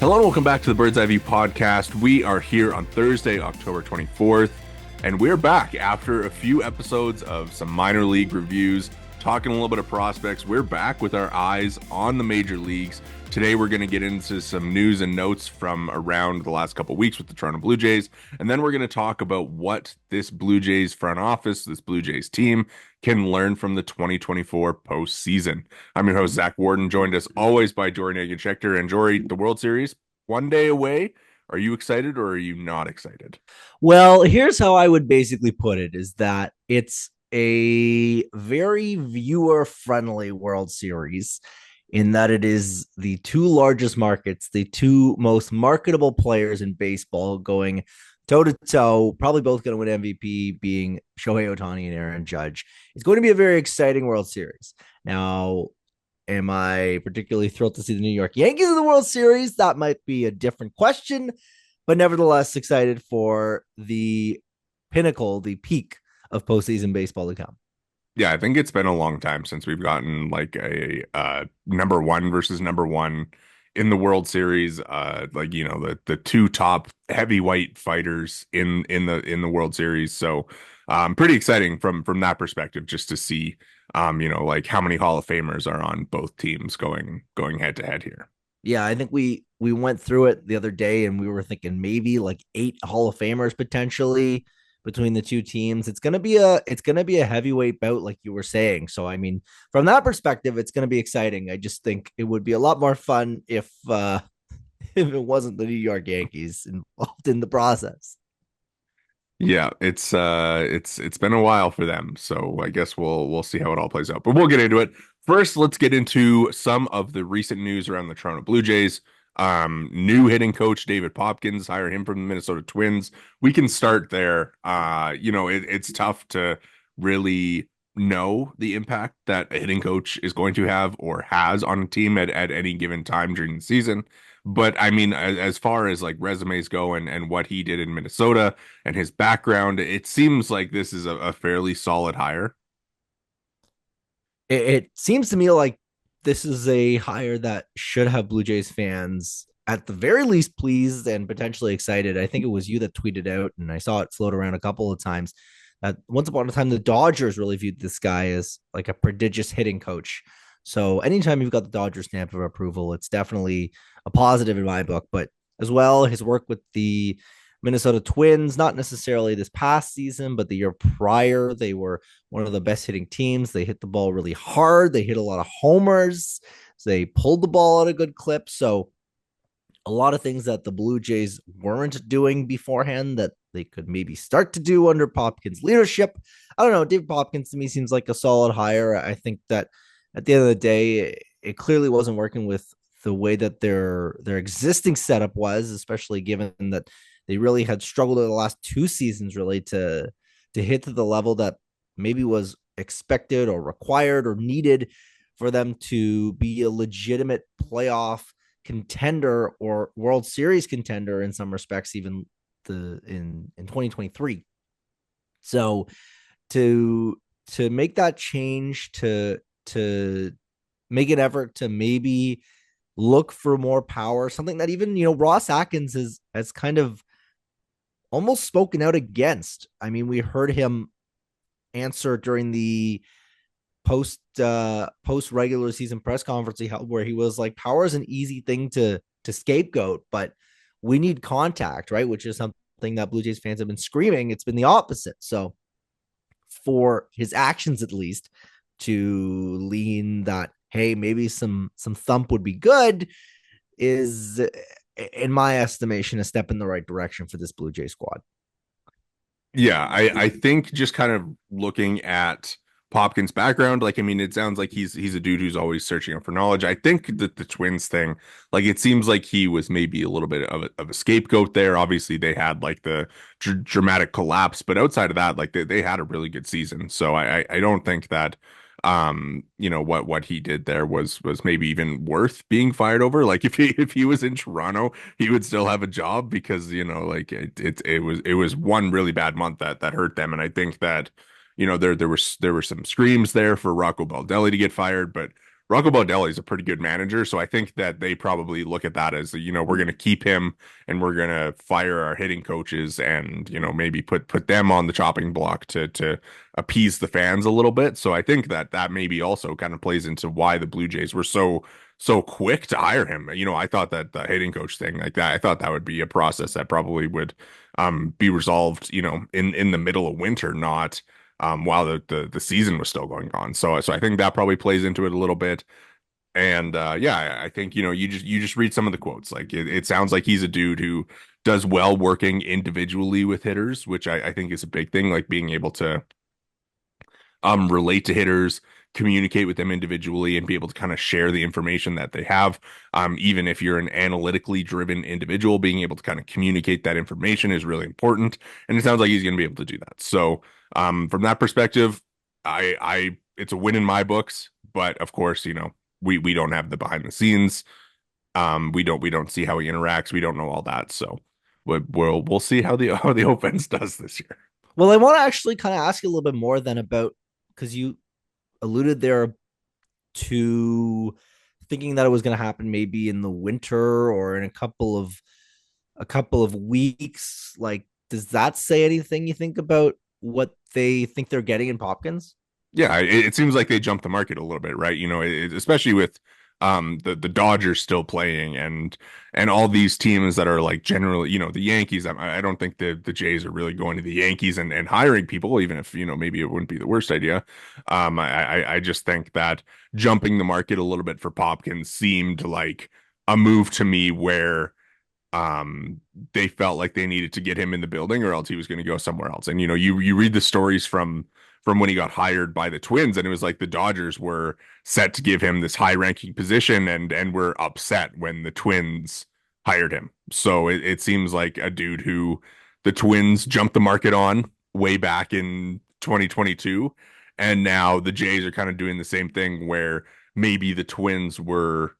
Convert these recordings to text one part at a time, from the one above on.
Hello and welcome back to the Bird's Eye View podcast. We are here on Thursday, October 24th, and we're back after a few episodes of some minor league reviews, talking a little bit of prospects. We're back with our eyes on the major leagues. Today we're going to get into some news and notes from around the last couple of weeks with the Toronto Blue Jays, and then we're going to talk about what this Blue Jays front office, this Blue Jays team, can learn from the 2024 postseason. I'm your host, Zach Worden, joined as always by Jori Negin-Shecter. And Jori, the World Series, one day away. Are you excited or are you not excited? Well, here's how I would basically put it is that it's a very viewer-friendly World Series in that it is the two largest markets, the two most marketable players in baseball going toe-to-toe, probably both going to win MVP, being Shohei Ohtani and Aaron Judge. It's going to be a very exciting World Series. Now, am I particularly thrilled to see the New York Yankees in the World Series? That might be a different question, but nevertheless excited for the pinnacle, the peak of postseason baseball to come. Yeah, I think it's been a long time since we've gotten like a number one versus number one in the World Series. The two top heavyweight fighters in the World Series. So pretty exciting from that perspective, just to see like how many Hall of Famers are on both teams going head to head here. Yeah, I think we went through it the other day and we were thinking maybe like 8 Hall of Famers potentially between the two teams. It's gonna be a heavyweight bout, like you were saying. So I mean, from that perspective, it's gonna be exciting. I just think it would be a lot more fun if if it wasn't the New York Yankees involved in the process. Yeah, it's been a while for them, so I guess we'll see how it all plays out. But we'll get into it. First, let's get into some of the recent news around the Toronto Blue Jays. New hitting coach David Popkins, hire him from the Minnesota Twins. We can start there. It's tough to really know the impact that a hitting coach is going to have or has on a team at any given time during the season. But I mean, as far as like resumes go and what he did in Minnesota and his background, it seems like this is a fairly solid hire. It seems to me like this is a hire that should have Blue Jays fans at the very least pleased and potentially excited. I think it was you that tweeted out, and I saw it float around a couple of times, that once upon a time the Dodgers really viewed this guy as like a prodigious hitting coach. So anytime you've got the Dodgers stamp of approval, it's definitely a positive in my book. But as well, his work with the Minnesota Twins, not necessarily this past season, but the year prior, they were one of the best hitting teams. They hit the ball really hard. They hit a lot of homers. So they pulled the ball at a good clip. So a lot of things that the Blue Jays weren't doing beforehand that they could maybe start to do under Popkins' leadership. I don't know. David Popkins to me seems like a solid hire. I think that at the end of the day, it clearly wasn't working with the way that their existing setup was, especially given that they really had struggled in the last 2 seasons really to hit to the level that maybe was expected or required or needed for them to be a legitimate playoff contender or World Series contender in some respects, even in 2023. So to make that change, to make an effort to maybe look for more power, something that even Ross Atkins has kind of almost spoken out against. I mean, we heard him answer during the post regular season press conference he held, where he was like, power is an easy thing to scapegoat, but we need contact, right? Which is something that Blue Jays fans have been screaming. It's been the opposite. So for his actions, at least, to lean that, hey, maybe some thump would be good, is, in my estimation, a step in the right direction for this Blue Jay squad. Yeah, I think just kind of looking at Popkins' background, like I mean, it sounds like he's a dude who's always searching out for knowledge. I think that the Twins thing, like it seems like he was maybe a little bit of a scapegoat there. Obviously, they had like the dramatic collapse, but outside of that, like they had a really good season. So I don't think that what he did there was maybe even worth being fired over. Like if he was in Toronto, he would still have a job because like it was one really bad month that hurt them. And I think that there were some screams there for Rocco Baldelli to get fired, but Rocco Baldelli is a pretty good manager, so I think that they probably look at that as, we're going to keep him and we're going to fire our hitting coaches and, maybe put them on the chopping block to appease the fans a little bit. So I think that maybe also kind of plays into why the Blue Jays were so quick to hire him. I thought that the hitting coach thing like that, I thought that would be a process that probably would be resolved, in the middle of winter, not while the season was still going on. So I think that probably plays into it a little bit. And yeah, I think you just read some of the quotes. Like it sounds like he's a dude who does well working individually with hitters, which I think is a big thing, like being able to relate to hitters, communicate with them individually, and be able to kind of share the information that they have. Even if you're an analytically driven individual, being able to kind of communicate that information is really important. And it sounds like he's going to be able to do that. So from that perspective, it's a win in my books. But of course, we don't have the behind the scenes. We don't see how he interacts. We don't know all that. So we'll see how the offense does this year. Well, I want to actually kind of ask you a little bit more then about, because you alluded there to thinking that it was going to happen maybe in the winter or in a couple of weeks. Like, does that say anything you think about what they think they're getting in Popkins? Yeah, it seems like they jumped the market a little bit, right? Especially with the Dodgers still playing and all these teams that are like generally, the Yankees. I don't think the Jays are really going to the Yankees and hiring people, even if maybe it wouldn't be the worst idea. I just think that jumping the market a little bit for Popkins seemed like a move to me where they felt like they needed to get him in the building or else he was going to go somewhere else. And you read the stories from when he got hired by the Twins, and it was like the Dodgers were set to give him this high ranking position and were upset when the Twins hired him. So it seems like a dude who the Twins jumped the market on way back in 2022, and now the Jays are kind of doing the same thing where maybe the Twins were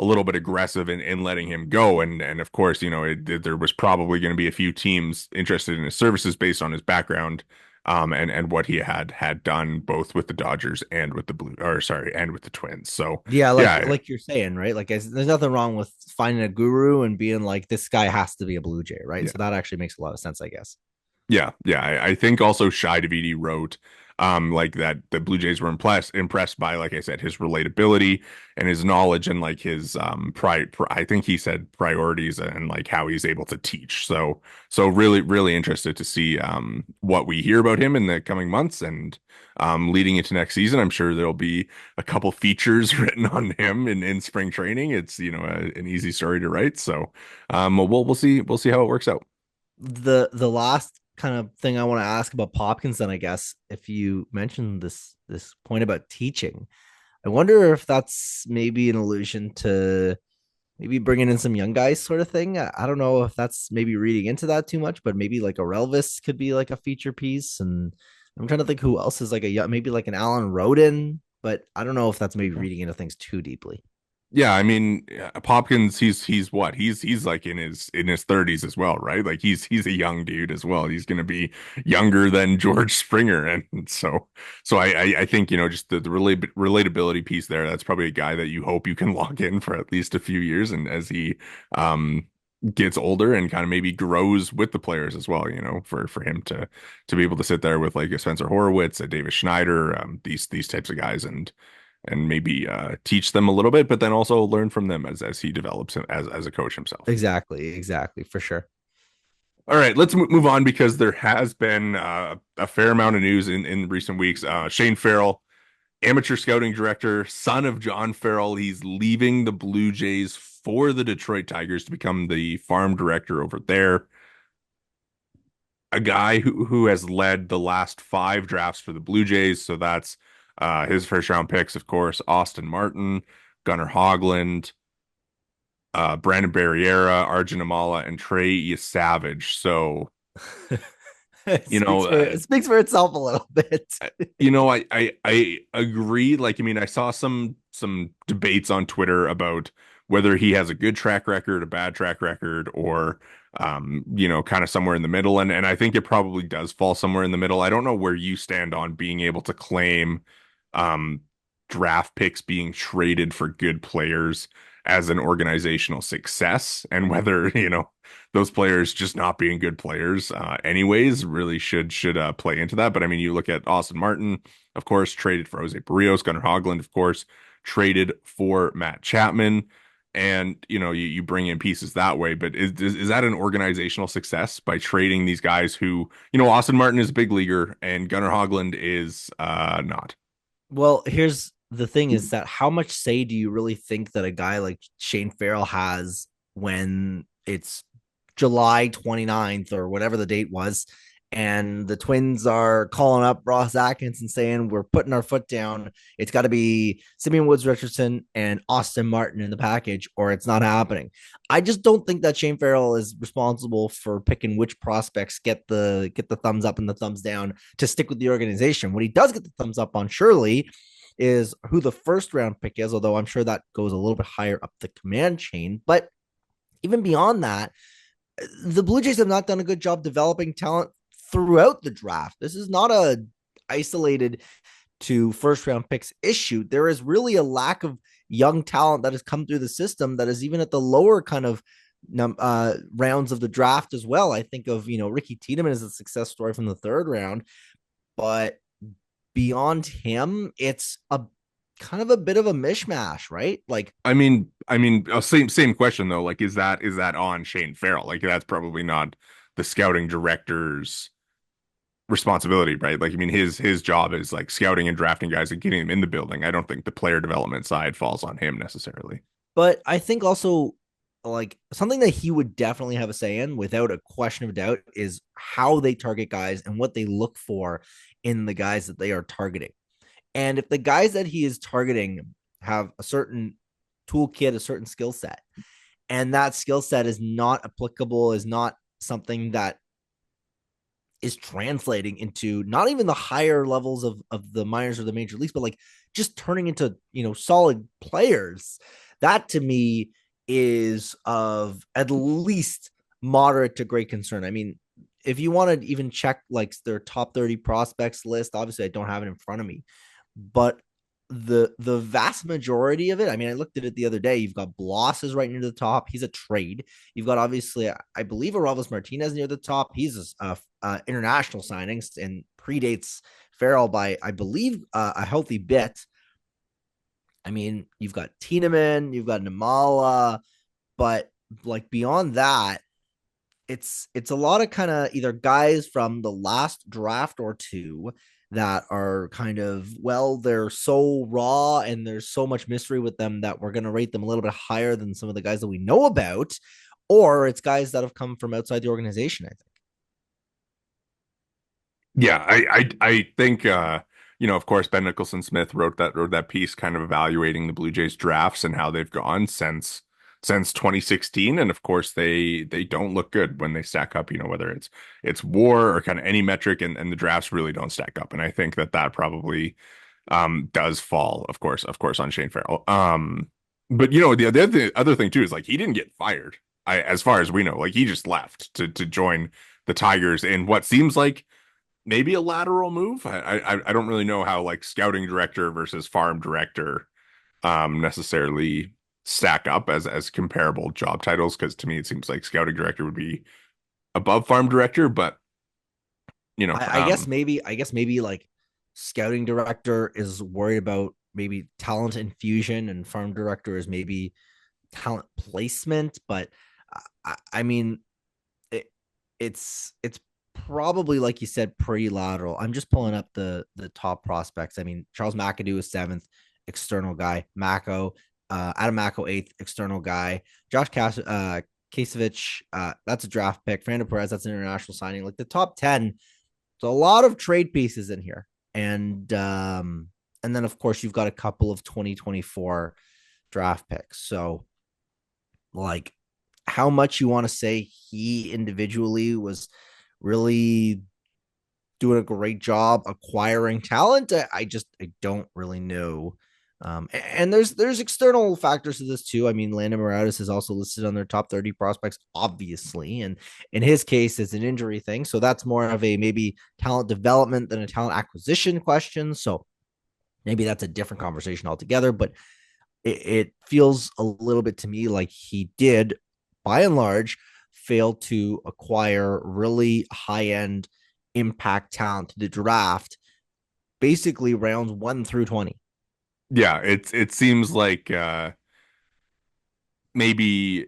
a little bit aggressive in letting him go. And of course, there was probably going to be a few teams interested in his services based on his background, and what he had done both with the Dodgers and with the Blue, or sorry, and with the Twins. So Yeah, like yeah, like you're saying, right? Like, there's nothing wrong with finding a guru and being like, this guy has to be a Blue Jay, right? yeah. So that actually makes a lot of sense, I guess. Yeah. I think also Shai Davidi wrote like that the Blue Jays were impressed by, like I said, his relatability and his knowledge and like his I think he said priorities and like how he's able to teach. So really, really interested to see what we hear about him in the coming months and leading into next season. I'm sure there'll be a couple features written on him in spring training. It's an easy story to write. So we'll see how it works out. The last kind of thing I want to ask about Popkins, then, I guess, if you mentioned this point about teaching, I wonder if that's maybe an allusion to maybe bringing in some young guys, sort of thing. I don't know if that's maybe reading into that too much, but maybe like a Relvis could be like a feature piece. And I'm trying to think who else is like maybe like an Alan Roden, but I don't know if that's maybe reading into things too deeply. Yeah, I mean, Popkins, he's what? He's like in his 30s as well, right? Like he's a young dude as well. He's gonna be younger than George Springer, and so I think just the relatability piece there. That's probably a guy that you hope you can lock in for at least a few years, and as he um gets older and kind of maybe grows with the players as well, for him to be able to sit there with like a Spencer Horwitz, a Davis Schneider, these types of guys and maybe teach them a little bit, but then also learn from them as he develops as a coach himself. Exactly, for sure. All right, let's move on because there has been a fair amount of news in recent weeks. Shane Farrell, amateur scouting director, son of John Farrell, he's leaving the Blue Jays for the Detroit Tigers to become the farm director over there. A guy who has led the last five drafts for the Blue Jays, so that's his first round picks, of course, Austin Martin, Gunnar Hoglund, Brandon Barriera, Arjun Amala, and Trey Savage. So, it you speaks know, for uh, it speaks for itself a little bit. I agree. Like, I mean, I saw some debates on Twitter about whether he has a good track record, a bad track record, or kind of somewhere in the middle. And I think it probably does fall somewhere in the middle. I don't know where you stand on being able to claim um draft picks being traded for good players as an organizational success, and whether, those players just not being good players anyways really should play into that. But I mean, you look at Austin Martin, of course, traded for Jose Barrios, Gunnar Hoglund, of course, traded for Matt Chapman. And you bring in pieces that way, but is that an organizational success by trading these guys who, Austin Martin is a big leaguer and Gunnar Hoglund is not. Well, here's the thing is that how much say do you really think that a guy like Shane Farrell has when it's July 29th or whatever the date was, and the Twins are calling up Ross Atkins and saying, we're putting our foot down. It's got to be Simeon Woods Richardson and Austin Martin in the package, or it's not happening. I just don't think that Shane Farrell is responsible for picking which prospects get the thumbs up and the thumbs down to stick with the organization. What he does get the thumbs up on, surely, is who the first round pick is, although I'm sure that goes a little bit higher up the command chain. But even beyond that, the Blue Jays have not done a good job developing talent throughout the draft. This is not a isolated to first round picks issue. There is really a lack of young talent that has come through the system that is even at the lower kind of rounds of the draft as well. I think of, Ricky Tiedemann as a success story from the third round, but beyond him, it's a kind of a bit of a mishmash, right? Like, same question though. Like, is that on Shane Farrell? Like, that's probably not the scouting director's responsibility, right? Like, I mean, his job is like scouting and drafting guys and getting them in the building. I don't think the player development side falls on him necessarily. but I think also like something that he would definitely have a say in without a question of doubt is how they target guys and what they look for in the guys that they are targeting. And if the guys that he is targeting have a certain toolkit, a certain skill set, and that skill set is not applicable, is not something that is translating into not even the higher levels of the minors or the major leagues, but like just turning into, solid players. That to me is of at least moderate to great concern. I mean, if you want to even check like their top 30 prospects list, obviously I don't have it in front of me, but the vast majority of it, I mean, I looked at it the other day. You've got Bloss is right near the top. He's a trade. You've got obviously, I believe, Aroldis Martinez near the top. He's international signings and predates Farrell by, I believe, a healthy bit. I mean, you've got Tiedemann, you've got Namala, but like beyond that, it's a lot of kind of either guys from the last draft or two that are kind of, well, they're so raw and there's so much mystery with them that we're going to rate them a little bit higher than some of the guys that we know about, or it's guys that have come from outside the organization, I think. Yeah, I think of course Ben Nicholson Smith wrote that piece kind of evaluating the Blue Jays drafts and how they've gone since 2016, and of course they don't look good when they stack up, whether it's WAR or kind of any metric, and the drafts really don't stack up. And I think that probably does fall, of course, on Shane Farrell. But the other thing too is like he didn't get fired. As far as we know, like he just left to join the Tigers in what seems like maybe a lateral move. I don't really know how like scouting director versus farm director necessarily stack up as comparable job titles, because to me it seems like scouting director would be above farm director, but you know I guess um maybe like scouting director is worried about maybe talent infusion and farm director is maybe talent placement. But I mean, it, it's probably like you said, pretty lateral. I'm just pulling up the top prospects. I mean, Charles McAdoo is seventh, external guy. Mako, Adam Mako eighth, external guy. Kasevich, that's a draft pick. Fernando Perez, that's an international signing. Like the top 10, so a lot of trade pieces in here, and then of course you've got a couple of 2024 draft picks. So like how much you want to say he individually was really doing a great job acquiring talent, I don't really know. And there's external factors to this too. I mean, Landon Morales is also listed on their top 30 prospects, obviously, and in his case, it's an injury thing, so that's more of a maybe talent development than a talent acquisition question. So Maybe that's a different conversation altogether, but it feels a little bit to me like he did, by and large, fail to acquire really high end impact talent to the draft, basically rounds 1 through 20. Yeah, it seems like maybe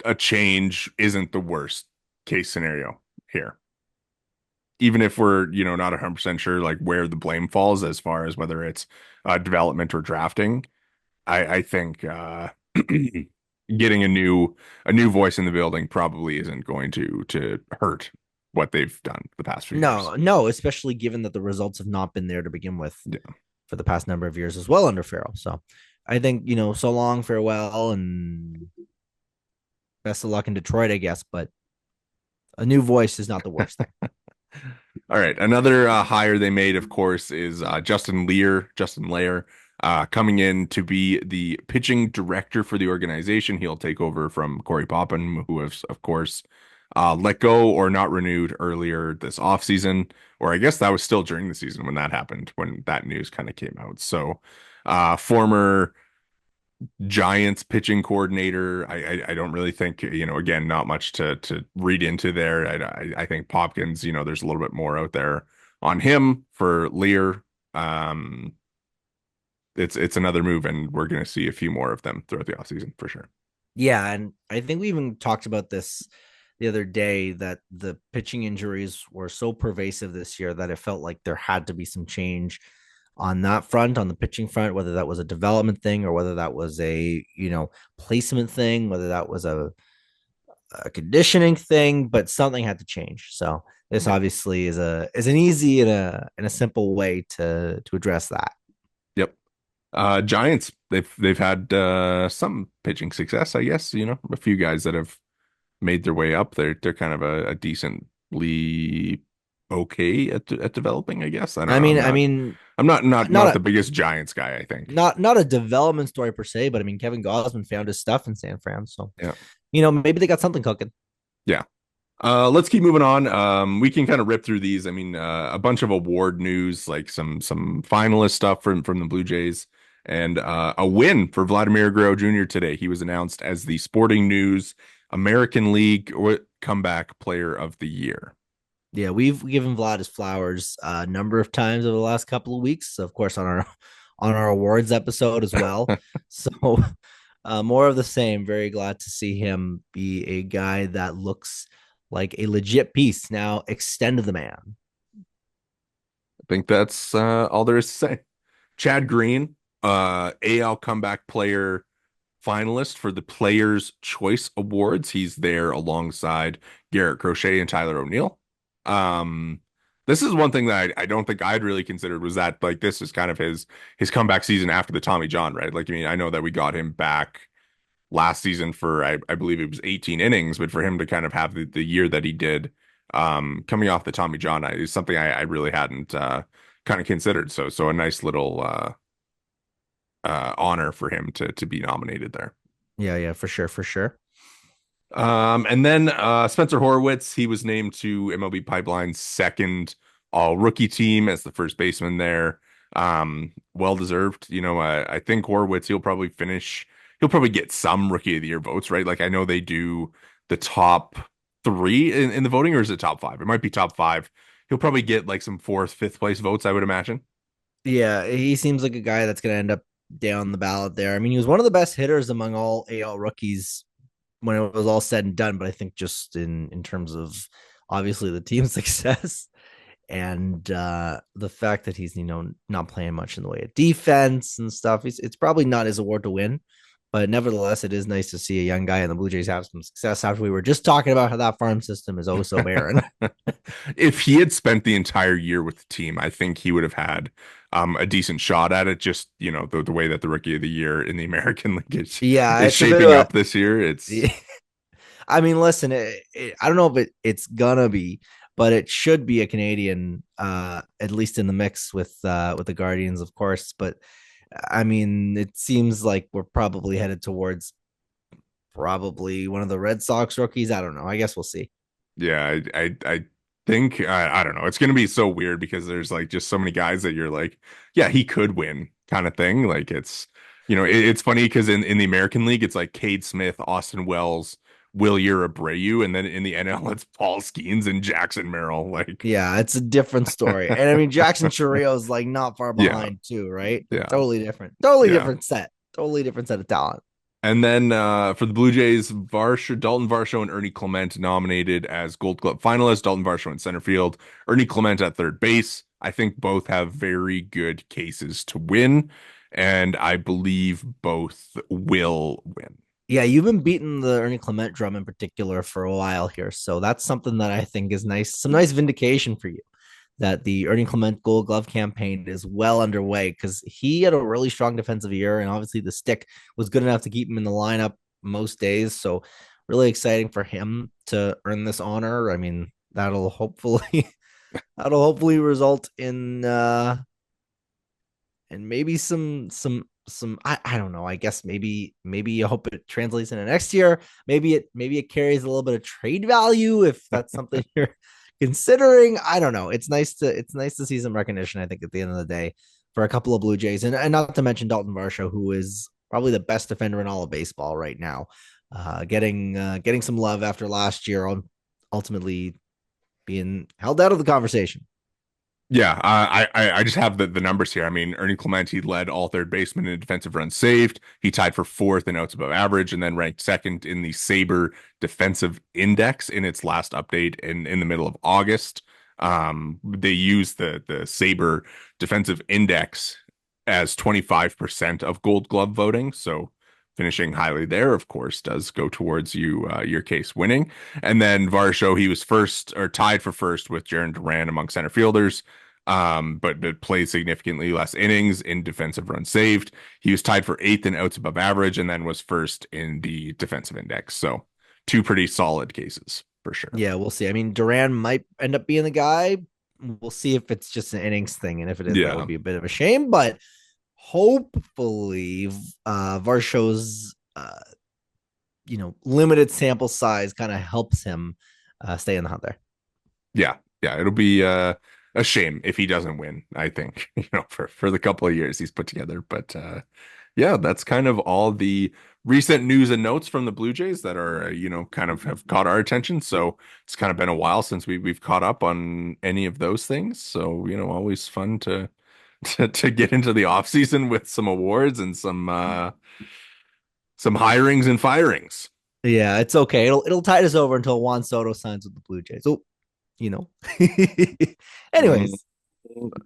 a change isn't the worst case scenario here. Even if we're, not 100% sure like where the blame falls as far as whether it's development or drafting, I think getting a new voice in the building probably isn't going to hurt what they've done the past few years. No, no, especially given that the results have not been there to begin with Yeah. for the past number of years as well under Farrell. So I think, so long, farewell, and best of luck in Detroit, I guess. But a new voice is not the worst thing. All right. Another hire they made, of course, is Justin Lair, coming in to be the pitching director for the organization. He'll take over from Corey Poppin, who was, of course, let go or not renewed earlier this offseason. Or I guess that was still during the season when that happened, when that news kind of came out. So, former Giants pitching coordinator. I don't really think, again, not much to read into there. I think Popkins, there's a little bit more out there on him for Lear. Um, it's another move, and we're going to see a few more of them throughout the offseason for sure. Yeah, and I think we even talked about this the other day that the pitching injuries were so pervasive this year that it felt like there had to be some change on that front, on the pitching front, whether that was a development thing or whether that was a, placement thing, whether that was a conditioning thing, but something had to change. So this Yeah. obviously is an easy and a simple way to address that. Yep. Giants, they've had some pitching success, I guess, a few guys that have made their way up. They're kind of a decently okay at developing, I guess. I don't I know. mean, I mean, I'm not not the biggest Giants guy, I think. not a development story per se, but I mean, Kevin Gosman found his stuff in San Fran, so Yeah. maybe they got something cooking. Yeah. Let's keep moving on. We can kind of rip through these. I mean, a bunch of award news, like some finalist stuff from the Blue Jays, and a win for Vladimir Guerrero Jr. today. He was announced as the Sporting News American League Comeback Player of the Year. Yeah, we've given Vlad his flowers a number of times over the last couple of weeks. Of course, on our awards episode as well. So more of the same. Very glad to see him be a guy that looks like a legit piece. Now extend the man. I think that's all there is to say. Chad Green, AL Comeback Player finalist for the Players' Choice Awards. He's there alongside Garrett Crochet and Tyler O'Neill. Um, this is one thing that I don't think I'd really considered was that like this is kind of his comeback season after the Tommy John, right? Like, I mean, I know that we got him back last season for I believe it was 18 innings, but for him to kind of have the year that he did, coming off the Tommy John is something I really hadn't kind of considered. So a nice little honor for him to be nominated there. Yeah, yeah, for sure, for sure. And then Spencer Horwitz, he was named to MLB Pipeline's second all rookie team as the first baseman there. Well deserved. I think Horwitz, he'll probably get some rookie of the year votes, right? Like I know they do the top three in the voting, or is it top five? It might be top five. He'll probably get like some fourth, fifth place votes, I would imagine. Yeah, he seems like a guy that's going to end up down the ballot there. I mean, he was one of the best hitters among all AL rookies when it was all said and done. But I think just in terms of obviously the team success and the fact that he's not playing much in the way of defense and stuff, it's probably not his award to win. But nevertheless, it is nice to see a young guy in the Blue Jays have some success after we were just talking about how that farm system is oh so barren. If he had spent the entire year with the team, I think he would have had a decent shot at it. Just, the way that the rookie of the year in the American League is, Yeah, is it's a bit shaping of up this year. a. I mean, listen, I don't know if it's gonna be, but it should be a Canadian, at least in the mix with the Guardians, of course. But I mean, it seems like we're probably headed towards probably one of the Red Sox rookies. I don't know. I guess we'll see. Yeah, I think I don't know. It's going to be so weird because there's like just so many guys that you're like, yeah, he could win kind of thing. Like it's funny because in the American League, it's like Cade Smith, Austin Wells, Wilyer Abreu, and then in the NL, it's Paul Skeens and Jackson Merrill. Like, Yeah, it's a different story. And I mean, Jackson Chourio is like not far yeah, behind too, right? yeah, Totally different. Totally yeah. different set. Totally different set of talent. And then for the Blue Jays, Dalton Varsho and Ernie Clement nominated as Gold Glove finalists. Dalton Varsho in center field, Ernie Clement at third base. I think both have very good cases to win, and I believe both will win. Yeah, you've been beating the Ernie Clement drum in particular for a while here. So that's something that I think is nice. Some nice vindication for you that the Ernie Clement Gold Glove campaign is well underway because he had a really strong defensive year. And obviously the stick was good enough to keep him in the lineup most days. So really exciting for him to earn this honor. I mean, that'll hopefully that'll hopefully result in and maybe some I don't know. I guess maybe you hope it translates into next year. Maybe it carries a little bit of trade value if that's something you're considering. I don't know. It's nice to see some recognition, I think, at the end of the day for a couple of Blue Jays. And not to mention Dalton Varsho, who is probably the best defender in all of baseball right now. Getting some love after last year on ultimately being held out of the conversation. Yeah, I just have the numbers here. I mean, Ernie Clement, he led all third basemen in defensive runs saved. He tied for fourth in outs above average, and then ranked second in the Saber Defensive Index in its last update in the middle of August. They use the Saber Defensive Index as 25% of Gold Glove voting, so finishing highly there, of course, does go towards your case winning. And then Varsho, he was first or tied for first with Jaron Duran among center fielders, but played significantly less innings in defensive runs saved. He was tied for eighth in outs above average and then was first in the defensive index. So two pretty solid cases for sure. Yeah, we'll see. I mean, Duran might end up being the guy. We'll see if it's just an innings thing, and if it is, that would Yeah. be a bit of a shame. But hopefully, Varsho's limited sample size kind of helps him stay in the hunt there. Yeah. Yeah. It'll be a shame if he doesn't win, I think, for the couple of years he's put together. But yeah, that's kind of all the recent news and notes from the Blue Jays that are, kind of have caught our attention. So it's kind of been a while since we've caught up on any of those things. So, always fun to to get into the off season with some awards and some hirings and firings. Yeah, it's okay. It'll tide us over until Juan Soto signs with the Blue Jays. So, you know. Mm, Anyways,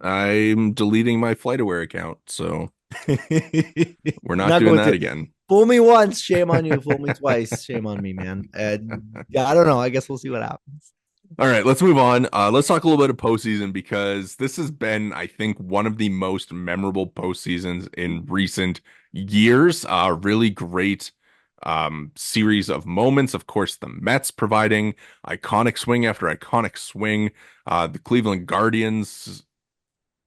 I'm deleting my FlightAware account, so we're not not doing going that to again. fool me once, shame on you. Fool me twice, shame on me, man. And yeah, I don't know. I guess we'll see what happens. All right, let's move on. Let's talk a little bit of postseason because this has been, I think, one of the most memorable postseasons in recent years. Really great series of moments. Of course, the Mets providing iconic swing after iconic swing. The Cleveland Guardians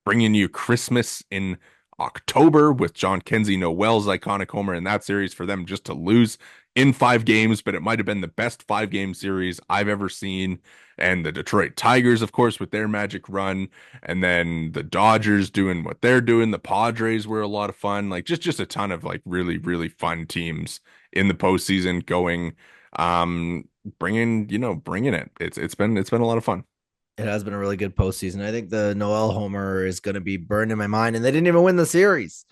bringing you Christmas in October with John Kenzie Noel's iconic homer in that series for them just to lose in 5 games, but it might have been the best 5 game series I've ever seen. And the Detroit Tigers, of course, with their magic run, and then the Dodgers doing what they're doing. The Padres were a lot of fun, like just a ton of like really, really fun teams in the postseason going, bringing it. It's been a lot of fun. It has been a really good postseason. I think the Noel homer is going to be burned in my mind, and they didn't even win the series.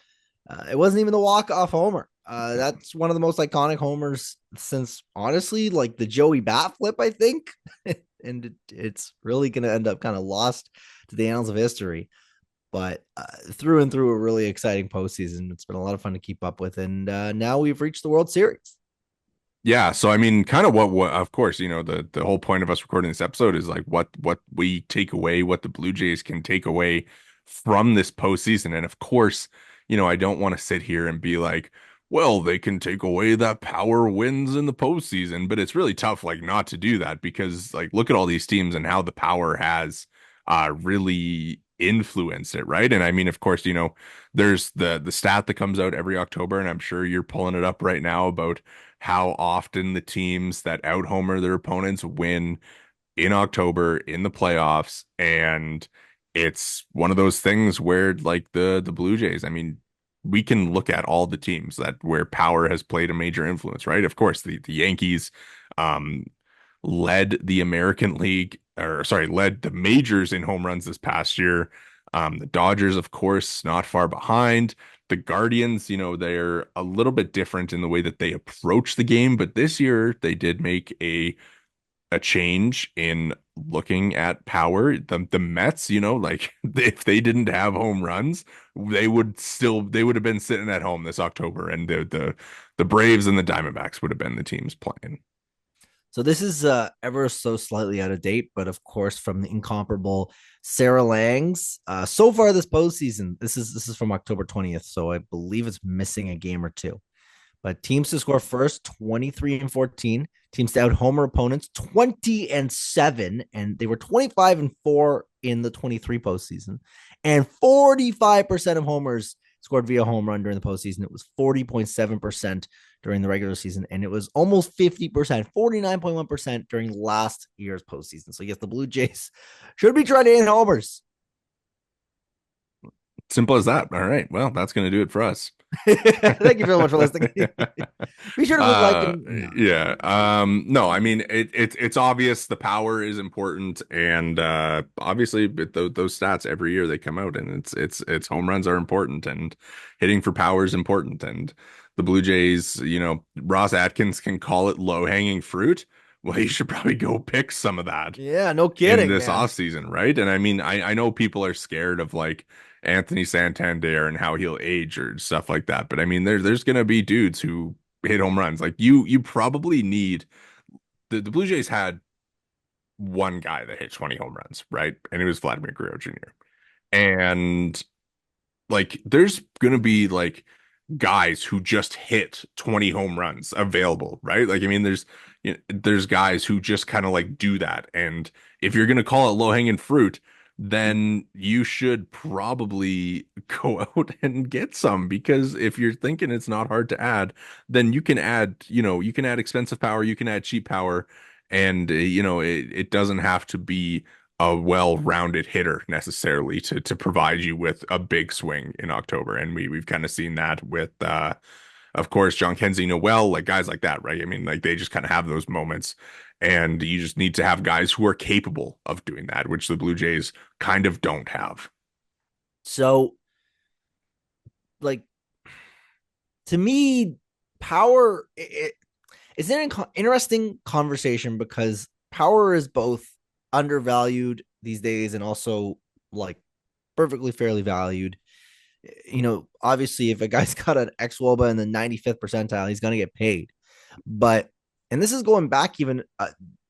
It wasn't even the walk-off homer. That's one of the most iconic homers since, honestly, like the Joey Bat flip, I think. And it's really going to end up kind of lost to the annals of history. But through and through, a really exciting postseason. It's been a lot of fun to keep up with. And now we've reached the World Series. Yeah, so I mean, kind of what of course, the whole point of us recording this episode is like what we take away, what the Blue Jays can take away from this postseason. And of course, I don't want to sit here and be like, well, they can take away that power wins in the postseason, but it's really tough like not to do that because like look at all these teams and how the power has really influenced it, right? And I mean, of course, there's the stat that comes out every October, and I'm sure you're pulling it up right now about how often the teams that out homer their opponents win in October in the playoffs, and it's one of those things where like the Blue Jays, I mean, we can look at all the teams that where power has played a major influence, right? Of course, the Yankees um led the American League, or sorry, led the majors in home runs this past year. The Dodgers, of course, not far behind. The Guardians, they're a little bit different in the way that they approach the game, but this year they did make a change in looking at power. The Mets, like if they didn't have home runs, they would have been sitting at home this October, and the Braves and the Diamondbacks would have been the teams playing. So this is ever so slightly out of date, but of course from the incomparable Sarah Langs. So far this postseason, this is from October 20th, so I believe it's missing a game or two. But teams to score first, 23 and 14. Teams to out homer opponents, 20 and 7. And they were 25 and 4 in the 23 postseason. And 45% of homers scored via home run during the postseason. It was 40.7% during the regular season. And it was almost 50%, 49.1% during last year's postseason. So, yes, the Blue Jays should be trying to hit homers. Simple as that. All right. Well, that's going to do it for us. Thank you very much for listening. Be sure to leave a like uh and no. yeah. No, I mean it's obvious the power is important, and obviously those stats every year they come out, and it's home runs are important, and hitting for power is important, and the Blue Jays, Ross Atkins can call it low-hanging fruit. Well, you should probably go pick some of that Yeah, no in kidding, this man. off season, right? And I mean, I know people are scared of like Anthony Santander and how he'll age or stuff like that, but I mean, there's gonna be dudes who hit home runs. Like you probably need the Blue Jays had one guy that hit 20 home runs, right? And it was Vladimir Guerrero Jr. And like there's gonna be like guys who just hit 20 home runs available, right? Like I mean there's guys who just kind of like do that. And if you're gonna call it low-hanging fruit, then you should probably go out and get some, because if you're thinking it's not hard to add, then you can add expensive power, you can add cheap power, and it doesn't have to be a well-rounded hitter necessarily to provide you with a big swing in October. And we've kind of seen that with of course John Kenzie Noel, like guys like that, right? I mean, like they just kind of have those moments, and you just need to have guys who are capable of doing that, which the Blue Jays kind of don't have. So, like, to me, power it's an interesting conversation because power is both undervalued these days and also like perfectly fairly valued. Obviously, if a guy's got an xWOBA in the 95th percentile, he's going to get paid. But, and this is going back even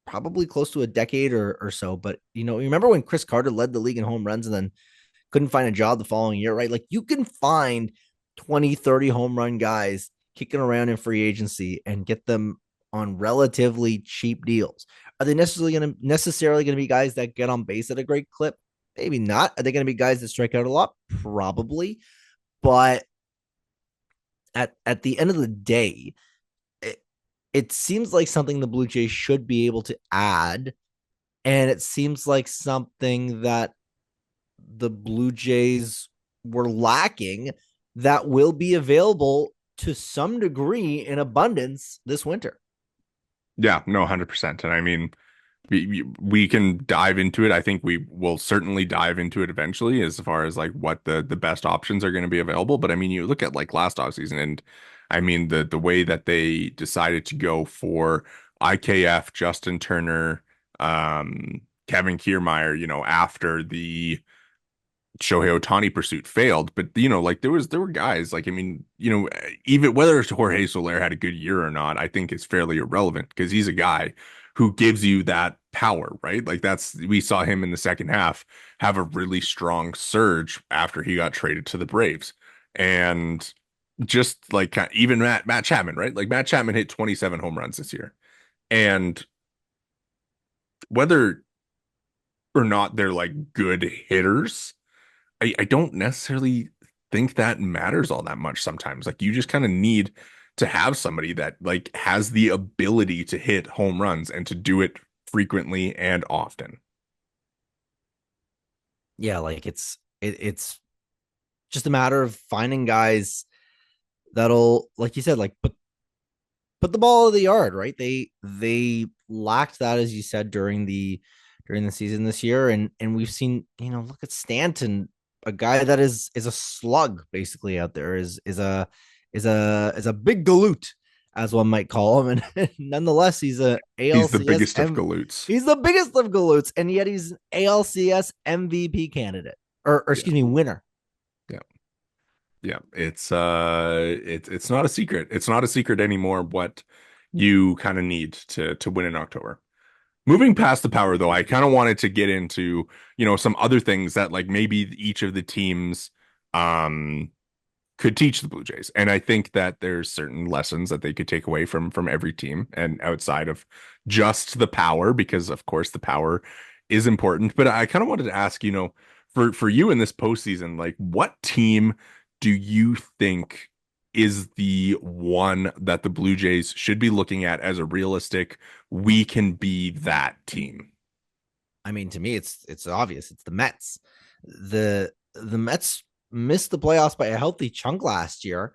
probably close to a decade or so. But, you remember when Chris Carter led the league in home runs and then couldn't find a job the following year, right? Like you can find 20, 30 home run guys kicking around in free agency and get them on relatively cheap deals. Are they necessarily going to be guys that get on base at a great clip? Maybe not. Are they going to be guys that strike out a lot? Probably. But at the end of the day, it seems like something the Blue Jays should be able to add. And it seems like something that the Blue Jays were lacking that will be available to some degree in abundance this winter. Yeah, no, 100%. And I mean, we can dive into it. I think we will certainly dive into it eventually as far as like what the best options are going to be available. But I mean, you look at like last offseason, and I mean the way that they decided to go for IKF, Justin Turner, Kevin Kiermaier, after the Shohei Ohtani pursuit failed. But like there were guys like, I mean, even whether Jorge Soler had a good year or not, I think is fairly irrelevant because he's a guy who gives you that power, right? Like we saw him in the second half have a really strong surge after he got traded to the Braves. And just like even Matt Chapman, right? Like Matt Chapman hit 27 home runs this year. And whether or not they're like good hitters, I don't necessarily think that matters all that much sometimes. Like you just kind of need to have somebody that like has the ability to hit home runs and to do it frequently and often. Yeah, like it's just a matter of finding guys that'll, like you said, like put the ball in the yard, right? They lacked that, as you said, during the season this year, and we've seen, look at Stanton, a guy that is a slug basically out there, is a big galoot, as one might call him, and nonetheless he's a He's the ALCS biggest of galoots. he's the biggest of galoots, and yet he's an ALCS MVP candidate, or Yeah. excuse me, winner. Yeah. Yeah. It's not a secret. It's not a secret anymore what you kind of need to win in October. Moving past the power though, I kind of wanted to get into, some other things that like maybe each of the teams um could teach the Blue Jays. And I think that there's certain lessons that they could take away from every team and outside of just the power, because of course the power is important. But I kind of wanted to ask, for you in this postseason, like what team do you think is the one that the Blue Jays should be looking at as a realistic, we can be that team? I mean, to me, it's obvious. It's the Mets. The Mets missed the playoffs by a healthy chunk last year,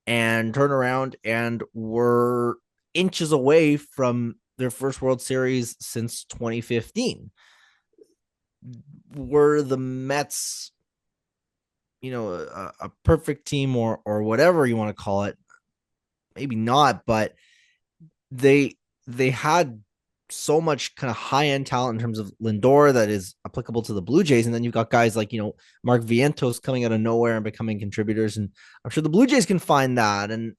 and turned around and were inches away from their first World Series since 2015. Were the Mets, a perfect team, or whatever you want to call it? Maybe not, but they they had so much kind of high end talent in terms of Lindor that is applicable to the Blue Jays, and then you've got guys like Mark Vientos coming out of nowhere and becoming contributors, and I'm sure the Blue Jays can find that, and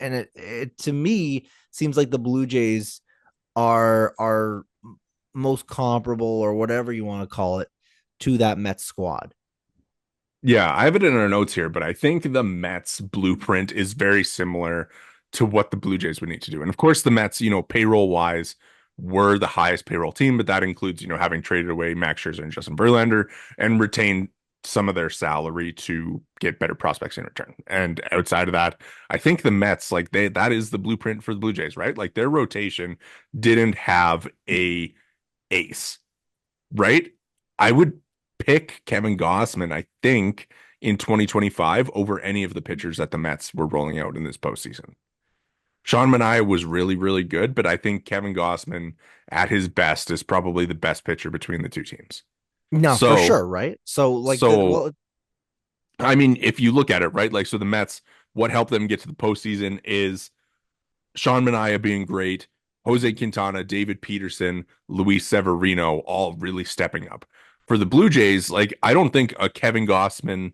it to me seems like the Blue Jays are most comparable, or whatever you want to call it, to that Mets squad. Yeah, I have it in our notes here, but I think the Mets blueprint is very similar to what the Blue Jays would need to do. And of course, the Mets, payroll wise, were the highest payroll team, but that includes, having traded away Max Scherzer and Justin Verlander and retained some of their salary to get better prospects in return. And outside of that, I think the Mets, like that is the blueprint for the Blue Jays, right? Like their rotation didn't have a ace, right? I would pick Kevin Gossman, I think, in 2025 over any of the pitchers that the Mets were rolling out in this postseason. Sean Manaea was really, really good, but I think Kevin Gossman at his best is probably the best pitcher between the two teams. No, for So, sure, right? So like so I mean, if you look at it, right, like so the Mets, what helped them get to the postseason is Sean Manaea being great, Jose Quintana, David Peterson, Luis Severino, all really stepping up. For the Blue Jays, like I don't think a Kevin Gossman,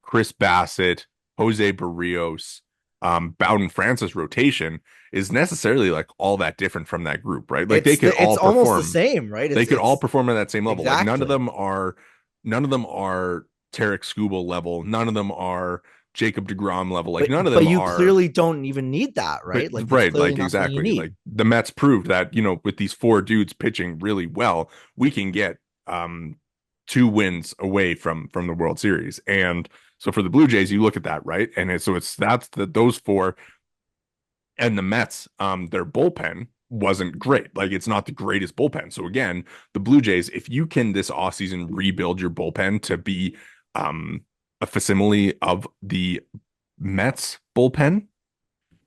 Chris Bassett, Jose Barrios, Bowden Francis rotation is necessarily like all that different from that group, right? Like they could it's all almost the perform. same, right? They It's could all it's perform at that same level. Like exactly. none of them are Tarek Skubal level. None of them are Jacob DeGrom level. Like But none of but them you are. clearly don't even need that, But right? Like that's right, clearly like not something you exactly. Like need. the Mets proved that, with these four dudes pitching really well, we can get two wins away from the World Series. And so for the Blue Jays, you look at that, right? And that's those four and the Mets, their bullpen wasn't great. Like it's not the greatest bullpen. So again, the Blue Jays, if you can this offseason rebuild your bullpen to be a facsimile of the Mets bullpen,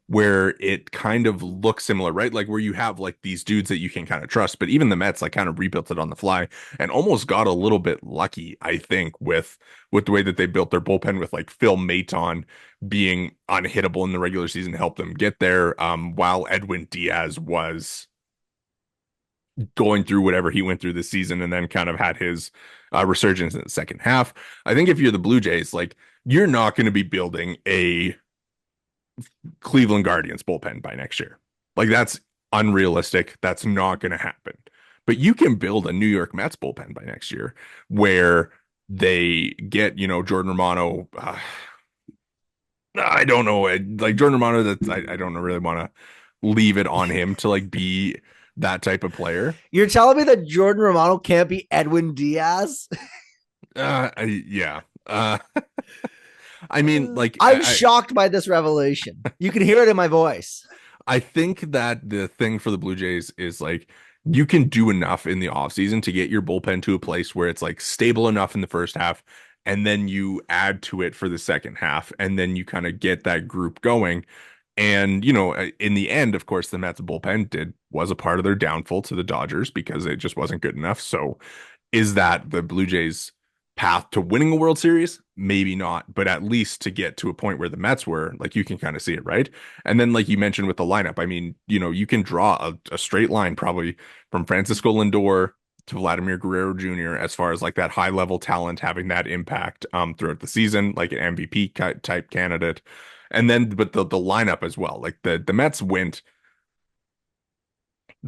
where it kind of looks similar, right? Like where you have like these dudes that you can kind of trust, but even the Mets like kind of rebuilt it on the fly and almost got a little bit lucky, I think, with the way that they built their bullpen with like Phil Maton being unhittable in the regular season helped them get there. While Edwin Diaz was going through whatever he went through this season and then kind of had his resurgence in the second half. I think if you're the Blue Jays, like you're not going to be building a Cleveland Guardians bullpen by next year. Like that's unrealistic. That's not going to happen. But you can build a New York Mets bullpen by next year where they get, Jordan Romano. I don't know. Like Jordan Romano, that I don't really want to leave it on him to like be that type of player. You're telling me that Jordan Romano can't be Edwin Diaz? Yeah. I mean, like I'm shocked by this revelation. You can hear it in my voice. I think that the thing for the Blue Jays is like you can do enough in the offseason to get your bullpen to a place where it's like stable enough in the first half, and then you add to it for the second half, and then you kind of get that group going. And, in the end, of course, the Mets bullpen was a part of their downfall to the Dodgers because it just wasn't good enough. So is that the Blue Jays' path to winning a World Series? Maybe not, but at least to get to a point where the Mets were, like you can kind of see it, right? And then, like you mentioned with the lineup, I mean, you can draw a straight line probably from Francisco Lindor to Vladimir Guerrero Jr. as far as like that high level talent having that impact throughout the season, like an MVP type candidate. And then, but the lineup as well, like the Mets went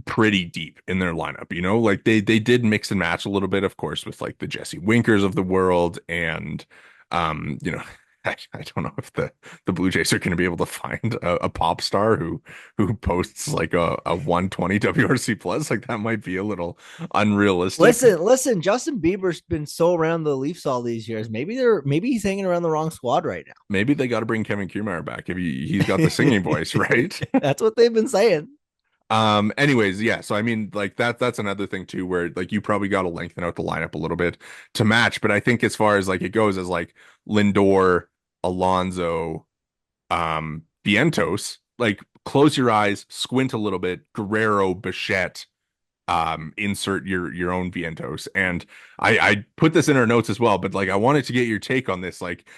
pretty deep in their lineup, like they did mix and match a little bit, of course, with like the Jesse Winkers of the world, and um, you know, I don't know if the Blue Jays are going to be able to find a pop star who posts like a 120 WRC plus. Like that might be a little unrealistic. Listen. Justin Bieber's been so around the Leafs all these years. Maybe he's hanging around the wrong squad right Maybe they got to bring Kevin Kiermaier back if he's got the singing now. voice, right? That's what they've been saying. Anyways, yeah, so I mean, like that's another thing too, where like you probably got to lengthen out the lineup a little bit to match. But I think as far as like it goes, as like Lindor, Alonso, Vientos, like close your eyes, squint a little bit, Guerrero, Bichette, insert your own Vientos. And I put this in our notes as well, but like I wanted to get your take on this. Like,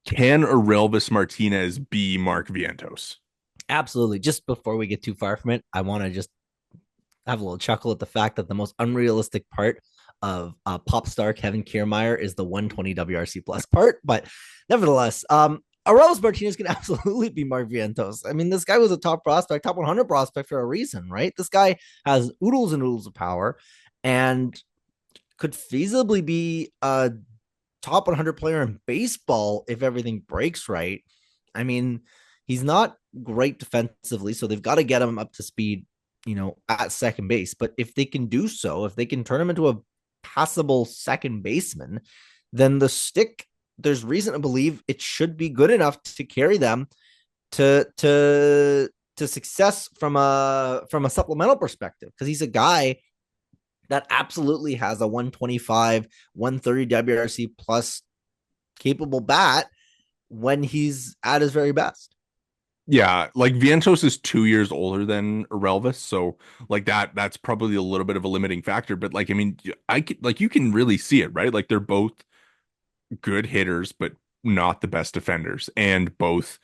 can Aurelvis Martinez be Mark Vientos? Absolutely. Just before we get too far from it, I want to just have a little chuckle at the fact that the most unrealistic part of pop star Kevin Kiermaier is the 120 WRC plus part. But nevertheless, Arolos Martinez can absolutely be Mark Vientos. I mean, this guy was a top prospect, top 100 prospect for a reason, right? This guy has oodles and oodles of power and could feasibly be a top 100 player in baseball if everything breaks right. I mean, he's not great defensively, so they've got to get him up to speed, at second base. But if they can do so, if they can turn him into a passable second baseman, then the stick, there's reason to believe it should be good enough to carry them to success from a supplemental perspective, because he's a guy that absolutely has a 125, 130 WRC plus capable bat when he's at his very best. Yeah, like Vientos is 2 years older than Aurelvis, so like that's probably a little bit of a limiting factor. But like, I mean, like you can really see it, right? Like they're both good hitters, but not the best defenders, and both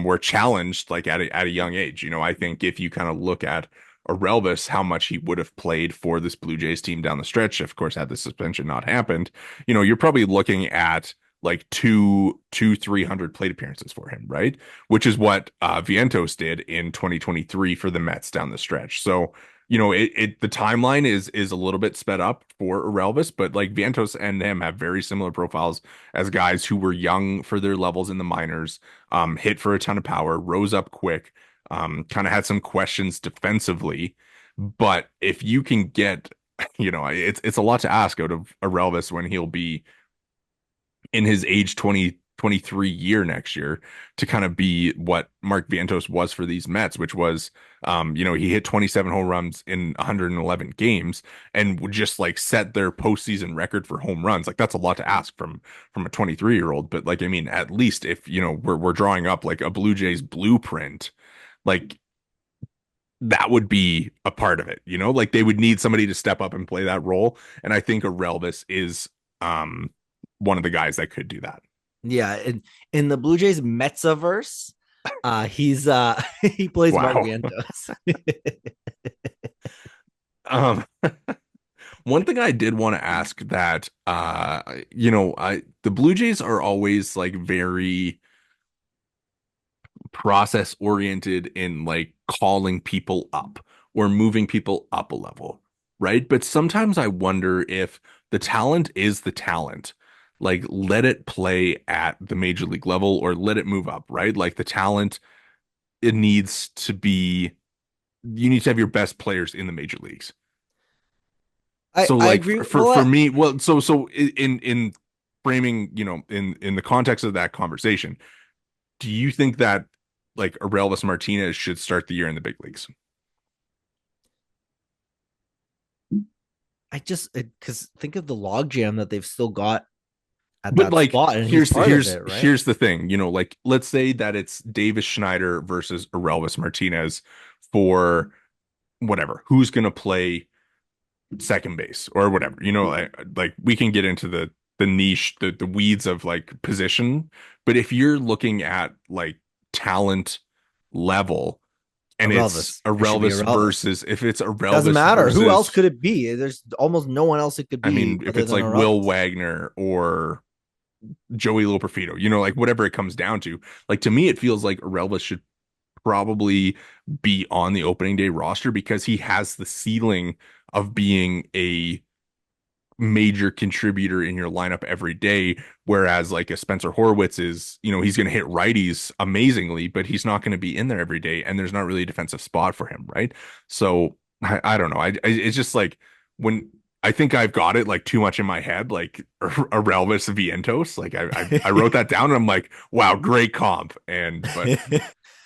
were challenged like at a young age. I think if you kind of look at Aurelvis, how much he would have played for this Blue Jays team down the stretch, of course, had the suspension not happened, you're probably looking at like 300 plate appearances for him, right? Which is what Vientos did in 2023 for the Mets down the stretch. So, the timeline is a little bit sped up for Aurelvis, but like Vientos and him have very similar profiles as guys who were young for their levels in the minors, hit for a ton of power, rose up quick, kind of had some questions defensively. But if you can get, it's a lot to ask out of Aurelvis when he'll be in his age 2023 year next year to kind of be what Mark Vientos was for these Mets, which was, he hit 27 home runs in 111 games and would just like set their postseason record for home runs. Like that's a lot to ask from a 23-year-old. But like, I mean, at least if, we're drawing up like a Blue Jays blueprint, like that would be a part of it, like they would need somebody to step up and play that role. And I think Aurelvis is, one of the guys that could do that. Yeah, in the Blue Jays Metsaverse, he's he plays Mark Wow. Vientos. Um, one thing I did want to ask that, the Blue Jays are always like very process oriented in like calling people up or moving people up a level, right? But sometimes I wonder if the talent is the talent. Like let it play at the major league level or let it move up, right? Like the talent, it needs to be, you need to have your best players in the major leagues. So I like agree. for me, well, so in framing, in the context of that conversation, do you think that like Aurelvis Martinez should start the year in the big leagues? I just because think of the logjam that they've still got at But that like spot, and he's here's part of it, right? here's the thing, like let's say that it's Davis Schneider versus Aurelvis Martinez for whatever. Who's gonna play second base or whatever? Like we can get into the niche, the weeds of like position, but if you're looking at like talent level A and it's Relvis. It should be a Aurelvis Relvis. versus if it's Doesn't Aurelvis matter. Who else versus could it be? There's almost no one else it could I be mean if other it's than a like Will Relvis. Wagner or Joey Loperfido, like whatever it comes down to. Like to me, it feels like Aurelvis should probably be on the opening day roster because he has the ceiling of being a major contributor in your lineup every day. Whereas like a Spencer Horwitz is, he's going to hit righties amazingly, but he's not going to be in there every day. And there's not really a defensive spot for him. Right. So I don't know. It's just like when I think I've got it like too much in my head, like Aurelvis Vientos. Like I wrote that down and I'm like, wow, great comp.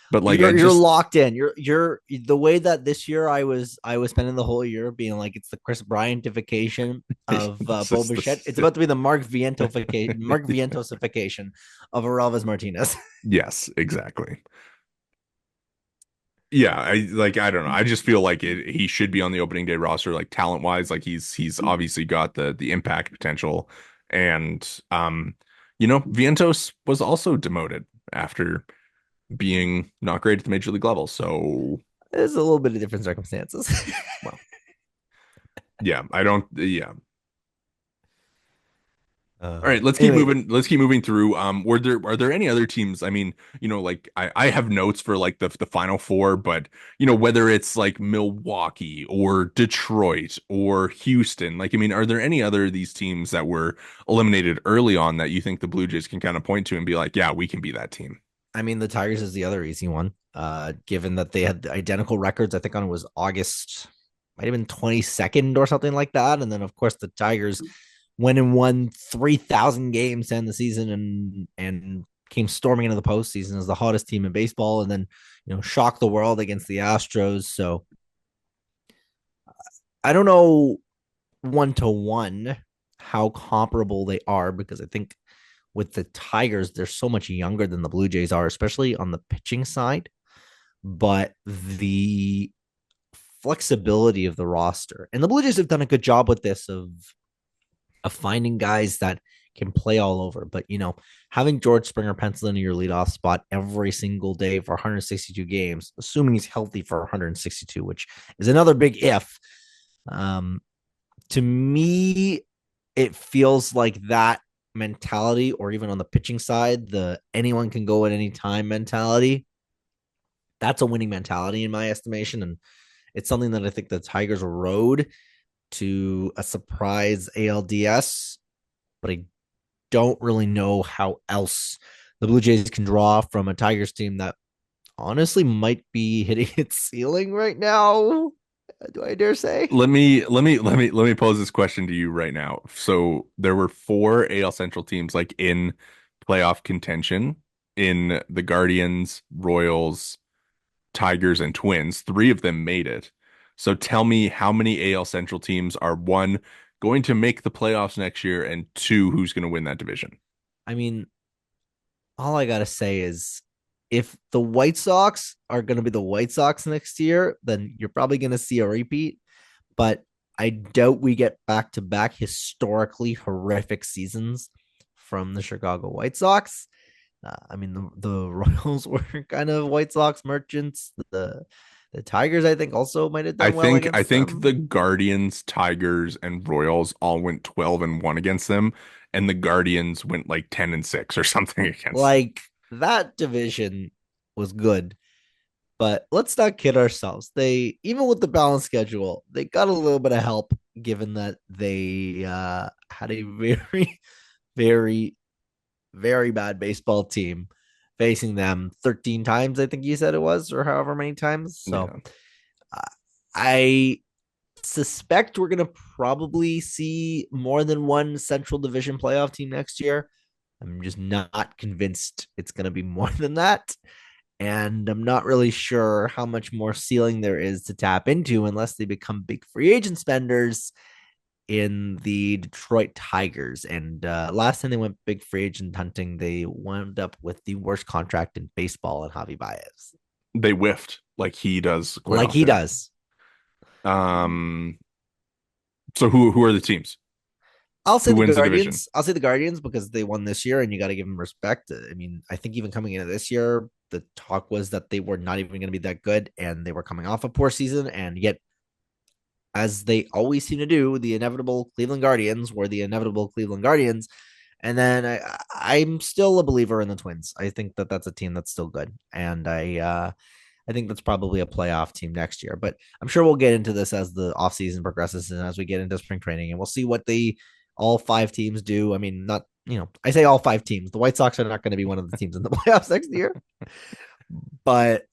But like I You're just locked in. You're the way that this year I was spending the whole year being like it's the Chris Bryantification of it's Bo just Bichette. It's this about to be the Mark Vientosification of Aurelvis Martinez. yes, exactly. Yeah, I don't know. I just feel like he should be on the opening day roster, like talent wise. Like he's obviously got the impact potential. And Vientos was also demoted after being not great at the major league level. So There's a little bit of different circumstances. well, yeah, I don't yeah. All right, let's keep Anyway, moving. Let's keep moving through. Are there any other teams? I mean, like I have notes for like the final four, but whether it's like Milwaukee or Detroit or Houston, like I mean, are there any other of these teams that were eliminated early on that you think the Blue Jays can kind of point to and be like, yeah, we can be that team? I mean the Tigers is the other easy one. Given that they had identical records, I think on it was August, might have been 22nd or something like that, and then of course the Tigers went and won 3,000 games to end the season and came storming into the postseason as the hottest team in baseball, and then shocked the world against the Astros. So I don't know one to one how comparable they are because I think with the Tigers they're so much younger than the Blue Jays are, especially on the pitching side. But the flexibility of the roster and the Blue Jays have done a good job with this of finding guys that can play all over. But having George Springer penciled into your leadoff spot every single day for 162 games, assuming he's healthy for 162, which is another big if. Um, to me, it feels like that mentality, or even on the pitching side, the anyone can go at any time mentality. That's a winning mentality in my estimation, and it's something that I think the Tigers rode to a surprise ALDS, but I don't really know how else the Blue Jays can draw from a Tigers team that honestly might be hitting its ceiling right now. Do I dare say? Let me pose this question to you right now. So there were four AL Central teams like in playoff contention in the Guardians, Royals, Tigers, and Twins. Three of them made it. So tell me how many AL Central teams are one going to make the playoffs next year, and two, who's going to win that division? I mean, all I gotta say is if the White Sox are gonna be the White Sox next year, then you're probably gonna see a repeat. But I doubt we get back to back historically horrific seasons from the Chicago White Sox. I mean, the Royals were kind of White Sox merchants. The Tigers, I think, also might have I done well think I against think the them. Guardians, Tigers, and Royals all went 12-1 against them, and the Guardians went like 10-6 or something against them. Like that division was good, but let's not kid ourselves. They even with the balanced schedule, they got a little bit of help given that they had a very, very, very bad baseball team facing them 13 times, I think you said it was, or however many times. So Yeah. uh, I suspect we're going to probably see more than one Central Division playoff team next year. I'm just not convinced it's going to be more than that. And I'm not really sure how much more ceiling there is to tap into unless they become big free agent spenders. in the Detroit Tigers. And last time they went big free agent hunting, they wound up with the worst contract in baseball in Javi Baez. They whiffed like he does quite Like he often. does. Um, so who are the teams? I'll say Who the wins the division? Guardians. I'll say the Guardians because they won this year, and you got to give them respect. I mean, I think even coming into this year, the talk was that they were not even going to be that good, and they were coming off a poor season, and yet, as they always seem to do, the inevitable Cleveland Guardians were the inevitable Cleveland Guardians. And then I'm still a believer in the Twins. I think that that's a team that's still good, and I think that's probably a playoff team next year. But I'm sure we'll get into this as the offseason progresses and as we get into spring training, and we'll see what the all five teams do. I mean, not I say all five teams. The White Sox are not going to be one of the teams in the playoffs next year, but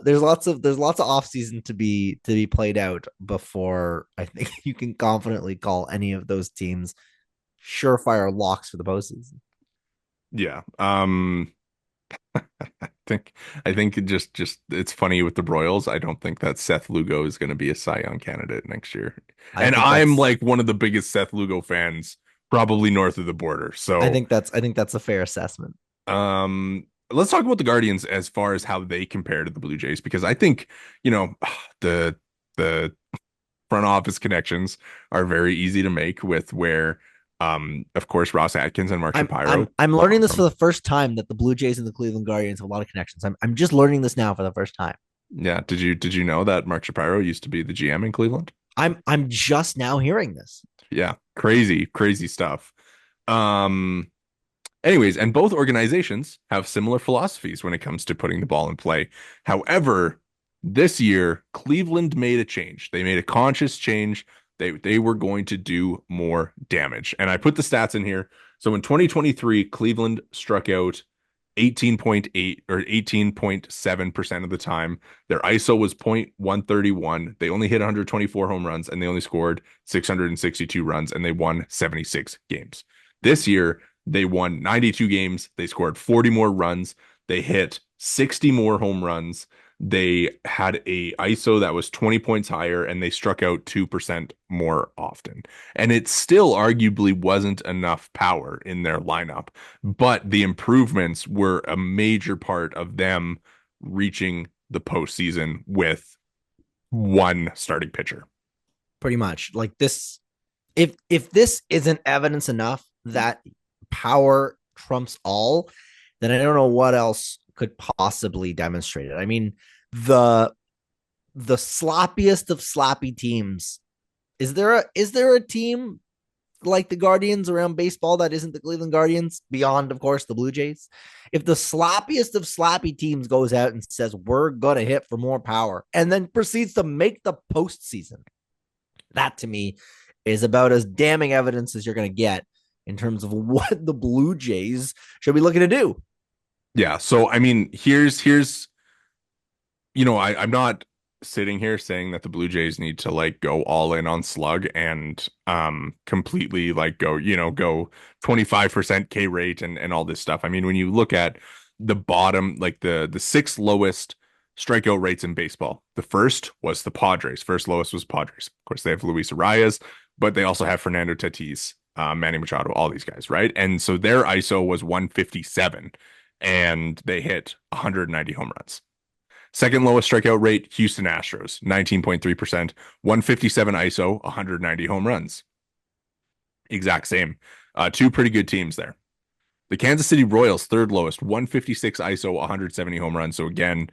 there's lots of offseason to be played out before I think you can confidently call any of those teams surefire locks for the postseason. Yeah. think I think just it's funny with the Royals. I don't think that Seth Lugo is going to be a Cy Young candidate next year. I And think I'm that's like one of the biggest Seth Lugo fans probably north of the border. So, I think that's a fair assessment. let's talk about the Guardians as far as how they compare to the Blue Jays because I think, you know, the the front office connections are very easy to make with where of course Ross Atkins and Mark Shapiro I'm learning come this for from. the first time that the Blue Jays and the Cleveland Guardians have a lot of connections. I'm just learning this now for the first time. Yeah, did you know that Mark Shapiro used to be the GM in Cleveland? I'm just now hearing this. Yeah, crazy stuff. Um, Anyways, and both organizations have similar philosophies when it comes to putting the ball in play. However, this year Cleveland made a change. They made a conscious change. They were going to do more damage. And I put the stats in here. So in 2023, Cleveland struck out 18.8 or 18.7% of the time. Their ISO was 0.131. They only hit 124 home runs and they only scored 662 runs and they won 76 games. This year, they won 92 games. They scored 40 more runs. They hit 60 more home runs. They had a ISO that was 20 points higher and they struck out 2% more often. And it still arguably wasn't enough power in their lineup, but the improvements were a major part of them reaching the postseason with one starting pitcher. Pretty much. Like this if this isn't evidence enough that power trumps all, then I don't know what else could possibly demonstrate it. I mean, the the sloppiest of sloppy teams. Is there a team like the Guardians around baseball that isn't the Cleveland Guardians beyond, of course, the Blue Jays? If the sloppiest of sloppy teams goes out and says we're gonna hit for more power and then proceeds to make the postseason, that to me is about as damning evidence as you're gonna get in terms of what the Blue Jays should be looking to do. Yeah, so I mean, here's I'm not sitting here saying that the Blue Jays need to like go all in on slug and completely like go 25% K rate and all this stuff. I mean, when you look at the bottom, like the sixth lowest strikeout rates in baseball, the first was the Padres. First lowest was Padres. Of course, they have Luis Arias, but they also have Fernando Tatis, Manny Machado, all these guys, right? And so their ISO was 157 and they hit 190 home runs. Second lowest strikeout rate, Houston Astros, 19.3%, 157 ISO, 190 home runs. Exact same. Two pretty good teams there. The Kansas City Royals, third lowest, 156 ISO, 170 home runs. So again,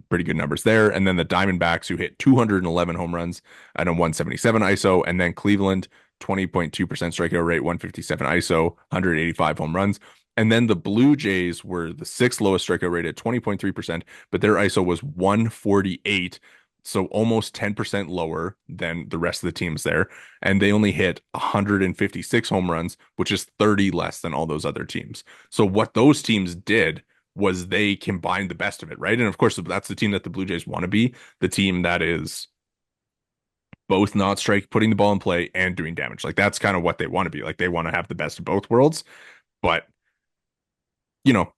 pretty good numbers there. And then the Diamondbacks, who hit 211 home runs and a 177 ISO. And then Cleveland, 20.2% strikeout rate, 157 ISO, 185 home runs. And then the Blue Jays were the sixth lowest strikeout rate at 20.3%, but their ISO was 148. So almost 10% lower than the rest of the teams there. And they only hit 156 home runs, which is 30 less than all those other teams. So what those teams did was they combined the best of it, right? And of course, that's the team that the Blue Jays want to be, the team that is both not putting the ball in play and doing damage. Like that's kind of what they want to be. Like they want to have the best of both worlds. But you know,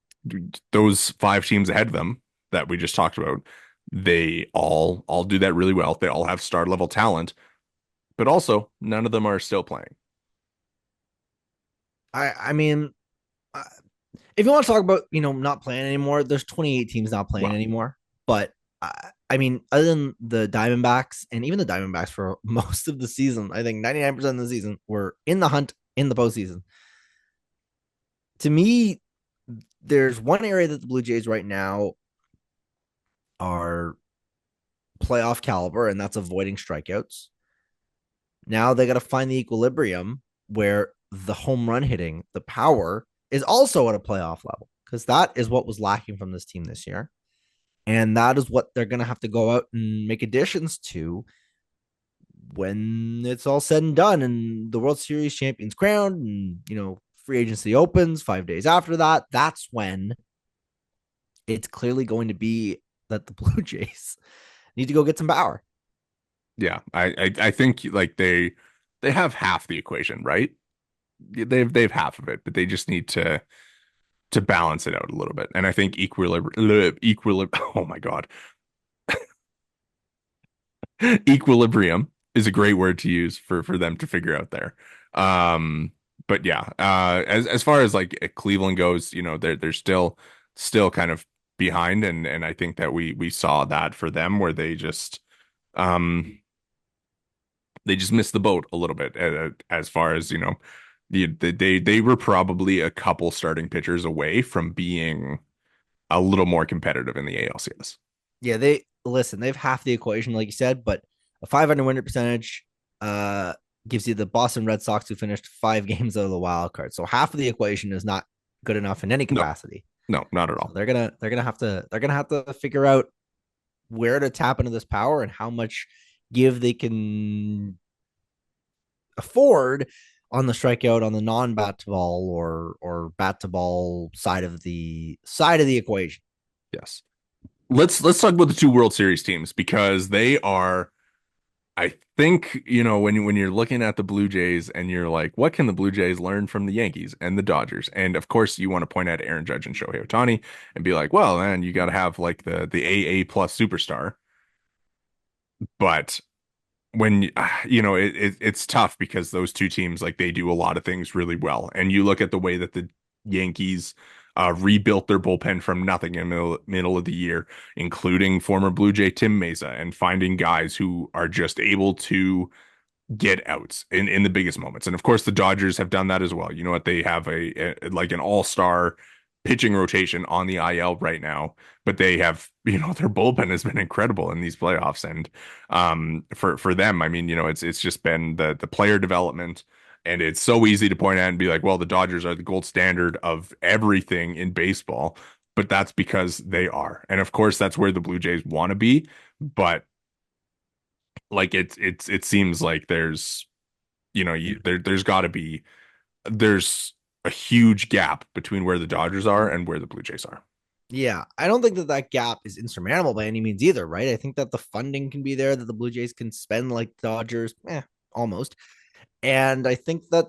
those five teams ahead of them that we just talked about, they all do that really well. They all have star level talent, but also none of them are still playing. I mean, uh, if you want to talk about not playing anymore, there's 28 teams not playing Well, anymore. But I mean, other than the Diamondbacks and even the Diamondbacks for most of the season, I think 99% of the season were in the hunt in the postseason. To me, there's one area that the Blue Jays right now are playoff caliber, and that's avoiding strikeouts. Now they got to find the equilibrium where the home run hitting, the power, is also at a playoff level because that is what was lacking from this team this year. And that is what they're going to have to go out and make additions to when it's all said and done and the World Series champions crowned and, free agency opens 5 days after that. That's when it's clearly going to be that the Blue Jays need to go get some power. yeah, I think like they have half the equation, right? They've half of it, but they just need to balance it out a little bit. And I think equilibrium oh my God. Equilibrium is a great word to use for them to figure out there. Um, but yeah, as far as like Cleveland goes, they're still kind of behind, and I think that we saw that for them where um they just missed the boat a little bit as far as they were probably a couple starting pitchers away from being a little more competitive in the ALCS. Yeah, they've half the equation, like you said, but a 500 winning percentage uh gives you the Boston Red Sox who finished 5 games out of the wild card. So half of the equation is not good enough in any No, capacity. no, not at So all. they're gonna have to figure out where to tap into this power and how much give they can afford on the strikeout on the non-bat to ball or bat to ball side of the equation. Yes. Let's talk about the two World Series teams because they are, I think, when you're looking at the Blue Jays and you're like, what can the Blue Jays learn from the Yankees and the Dodgers? And of course, you want to point at Aaron Judge and Shohei Ohtani and be like, well, man, you got to have like the AA plus superstar. But when it's tough because those two teams like they do a lot of things really well, and you look at the way that the Yankees rebuilt their bullpen from nothing in the middle of the year, including former Blue Jay Tim Mesa, and finding guys who are just able to get outs in the biggest moments. And of course, the Dodgers have done that as well. You know what? They have a like an all-star pitching rotation on the IL right now, but they have, their bullpen has been incredible in these playoffs. And for them, I mean, it's just been the player development. And it's so easy to point at and be like, well, the Dodgers are the gold standard of everything in baseball, but that's because they are. And of course, that's where the Blue Jays want to be. But like it seems like there's there's got to be there's a huge gap between where the Dodgers are and where the Blue Jays are. Yeah, I don't think that gap is insurmountable by any means either, right? I think that the funding can be there, that the Blue Jays can spend like Dodgers, almost. And I think that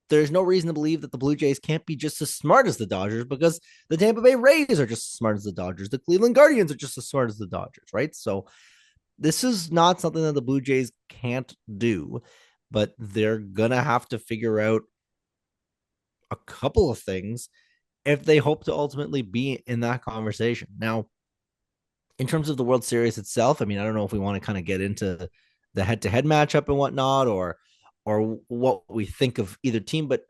there's no reason to believe that the Blue Jays can't be just as smart as the Dodgers because the Tampa Bay Rays are just as smart as the Dodgers. The Cleveland Guardians are just as smart as the Dodgers, right? So this is not something that the Blue Jays can't do, but they're going to have to figure out a couple of things if they hope to ultimately be in that conversation. Now, in terms of the World Series itself, I mean, I don't know if we want to kind of get into the head-to-head matchup and whatnot, or what we think of either team, but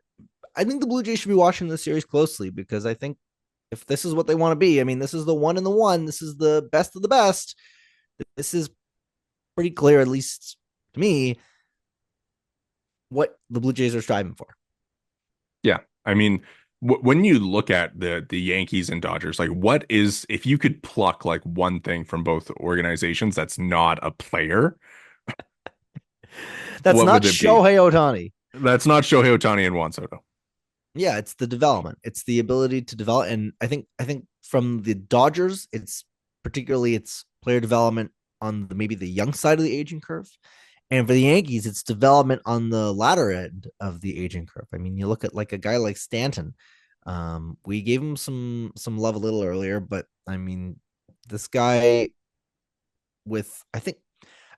I think the Blue Jays should be watching the series closely because I think if this is what they want to be, I mean, this is the one and the one, this is the best of the best. This is pretty clear, at least to me, what the Blue Jays are striving for. Yeah, I mean, when you look at the Yankees and Dodgers, like what is if you could pluck like one thing from both organizations that's not a player, That's what not would it be? Shohei Ohtani. That's not Shohei Ohtani and Juan Soto. Yeah, it's the development. It's the ability to develop. And I think from the Dodgers, it's player development on maybe the young side of the aging curve. And for the Yankees, it's development on the latter end of the aging curve. I mean, you look at like a guy like Stanton. We gave him some love a little earlier, but I mean, this guy with I think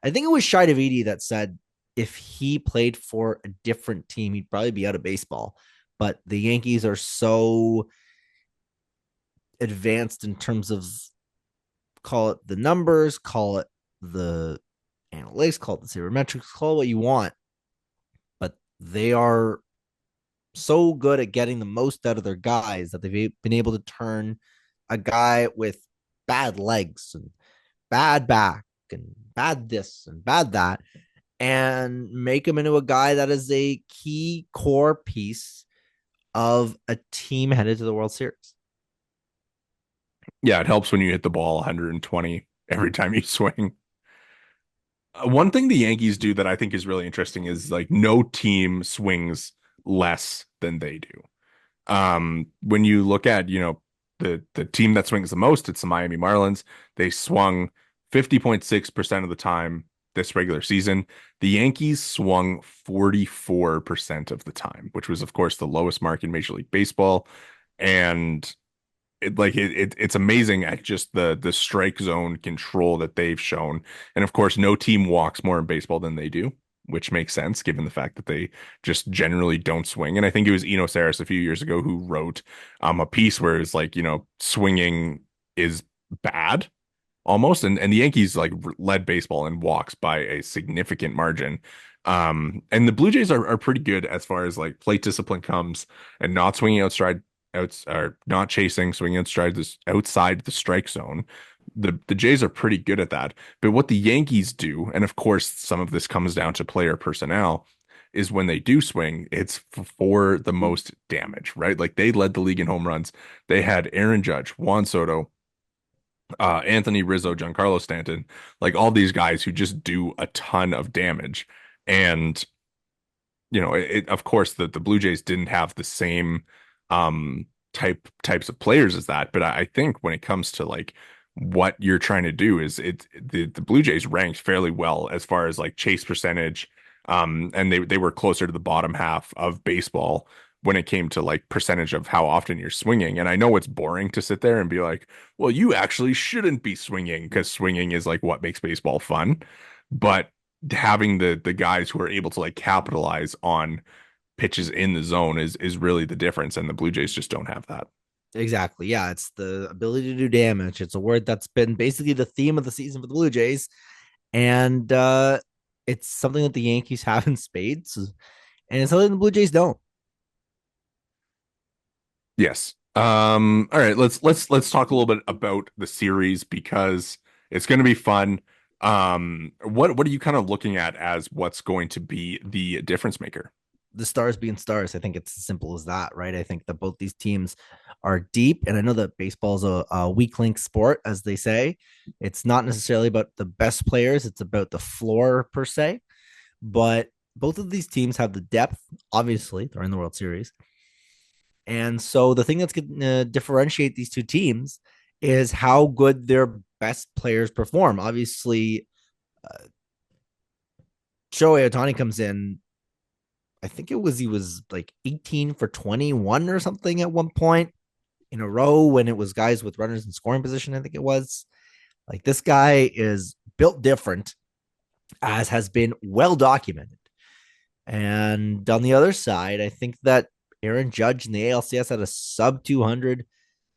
it was Shai Davidi that said if he played for a different team, he'd probably be out of baseball. But the Yankees are so advanced in terms of, call it the numbers, call it the analytics, call it the sabermetrics, call it what you want, but they are so good at getting the most out of their guys that they've been able to turn a guy with bad legs and bad back and bad this and bad that and make him into a guy that is a key core piece of a team headed to the World Series. Yeah, it helps when you hit the ball 120 every time you swing. One thing the Yankees do that I think is really interesting is like no team swings less than they do. When you look at, the team that swings the most, it's the Miami Marlins. They swung 50.6% of the time this regular season. The Yankees swung 44% of the time, which was, of course, the lowest mark in Major League Baseball. And it's amazing at just the strike zone control that they've shown. And of course, no team walks more in baseball than they do, which makes sense given the fact that they just generally don't swing. And I think it was Eno Saris a few years ago who wrote a piece where it's like, swinging is bad almost. And the Yankees like led baseball in walks by a significant margin. And the Blue Jays are pretty good as far as like plate discipline comes and not swinging outs are not chasing, swinging outside the strike zone. The Jays are pretty good at that. But what the Yankees do, and of course some of this comes down to player personnel, is when they do swing, it's for the most damage, right? Like they led the league in home runs. They had Aaron Judge, Juan Soto, Anthony Rizzo, Giancarlo Stanton, like all these guys who just do a ton of damage. And of course the Blue Jays didn't have the same types of players as that, but I think when it comes to like what you're trying to do is the Blue Jays ranked fairly well as far as like chase percentage, and they were closer to the bottom half of baseball when it came to like percentage of how often you're swinging. And I know it's boring to sit there and be like, well, you actually shouldn't be swinging because swinging is like what makes baseball fun, but having the guys who are able to like capitalize on pitches in the zone is really the difference, and the Blue Jays just don't have that. Exactly. Yeah, it's the ability to do damage. It's a word that's been basically the theme of the season for the Blue Jays. And it's something that the Yankees have in spades, and it's something the Blue Jays don't. Yes. All right, let's talk a little bit about the series because it's going to be fun. What are you kind of looking at as what's going to be the difference maker? The stars being stars. I think it's as simple as that, right? I think that both these teams are deep, and I know that baseball is a weak link sport, as they say. It's not necessarily about the best players; it's about the floor per se. But both of these teams have the depth. Obviously, they're in the World Series, and so the thing that's going to differentiate these two teams is how good their best players perform. Obviously, uh, Shohei Ohtani comes in. I think he was like 18 for 21 or something at one point in a row when it was guys with runners in scoring position. I think it was like this guy is built different, as has been well documented. And on the other side, I think that Aaron Judge in the ALCS had a sub 200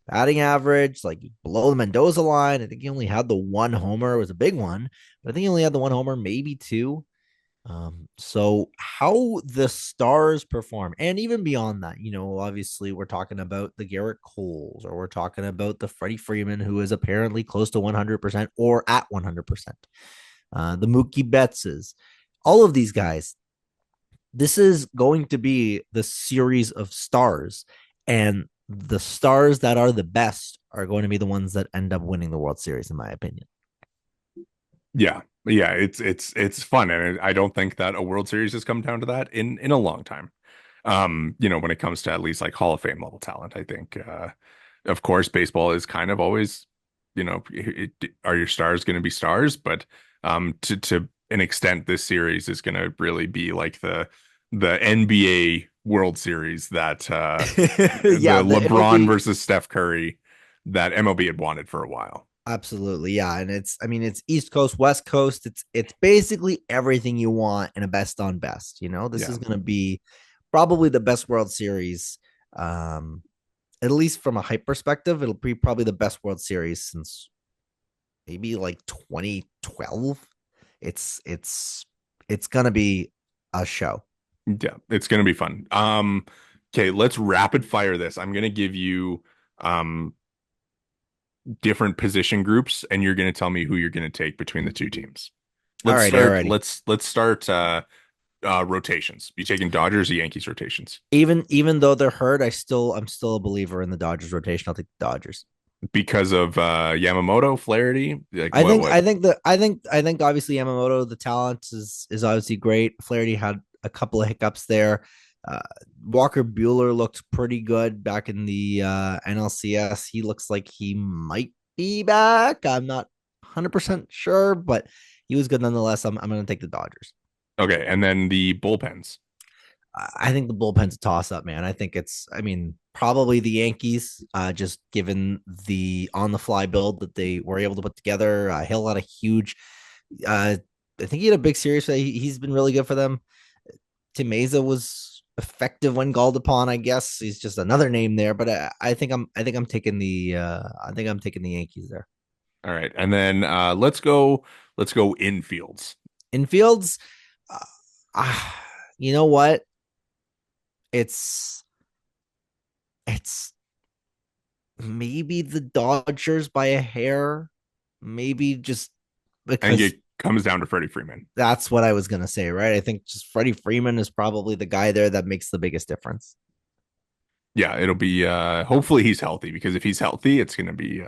batting average, like below the Mendoza line. I think he only had the one homer. It was a big one, but I think he only had the one homer, maybe two. So how the stars perform, and even beyond that, obviously we're talking about the Garrett Coles, or we're talking about the Freddie Freeman, who is apparently close to 100% or at 100%. The Mookie Bettses, all of these guys. This is going to be the series of stars, and the stars that are the best are going to be the ones that end up winning the World Series, in my opinion. Yeah. Yeah, it's fun, and I don't think that a World Series has come down to that in a long time. When it comes to at least like Hall of Fame level talent, I think of course baseball is kind of always, are your stars going to be stars, but to an extent this series is going to really be like the NBA World Series that Yeah, the the LeBron MLB. versus Steph Curry that MLB had wanted for a while. Absolutely, yeah, and I mean, it's East Coast, West Coast. It's basically everything you want in a best on best. This Yeah. is going to be probably the best World Series, um, at least from a hype perspective. It'll be probably the best World Series since maybe like 2012. It's gonna be a show. Yeah, it's gonna be fun. Okay, let's rapid fire this. I'm gonna give you um different position groups, and you're gonna tell me who you're gonna take between the two teams. Let's Alrighty, start. alrighty. Let's start rotations. You taking Dodgers or Yankees rotations? Even though they're hurt, I'm still a believer in the Dodgers rotation. I'll take the Dodgers. Because of Yamamoto, Flaherty? Like I what think what I think that I think obviously Yamamoto, the talent is obviously great. Flaherty had a couple of hiccups there. Uh, Walker Bueller looked pretty good back in the NLCS. He looks like he might be back. I'm not 100% sure, but he was good nonetheless. I'm going to take the Dodgers. Okay, and then the bullpens. I think the bullpen's a toss up, man. I mean, probably the Yankees, just given the on the fly build that they were able to put together. Hill had a huge, I think he had a big series. He's been really good for them. Tim Meza was effective when called upon. I guess he's just another name there, but I think I'm taking I think I'm taking the Yankees there. All right, and then let's go infields. Infields, uh, uh, you know what? It's it's maybe the Dodgers by a hair, maybe just I think because it comes down to Freddie Freeman. that's what I was gonna say, right? I think just Freddie Freeman is probably the guy there that makes the biggest difference. Yeah, it'll be hopefully he's healthy because if he's healthy, it's gonna be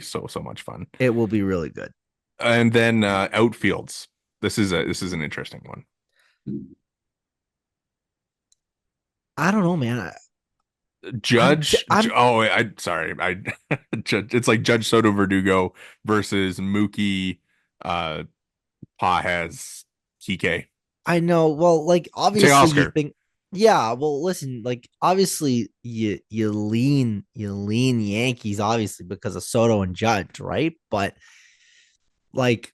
so much fun. It will be really good. And then outfields. This is an interesting one. I don't know, man. Judge, I'm oh, I sorry, it's like Judge Soto Verdugo versus Mookie, uh, Pajes, Kike, I know. Well, like Tay obviously you Oscar. think, yeah. Well, listen, like obviously you lean Yankees, obviously because of Soto and Judge, right? But like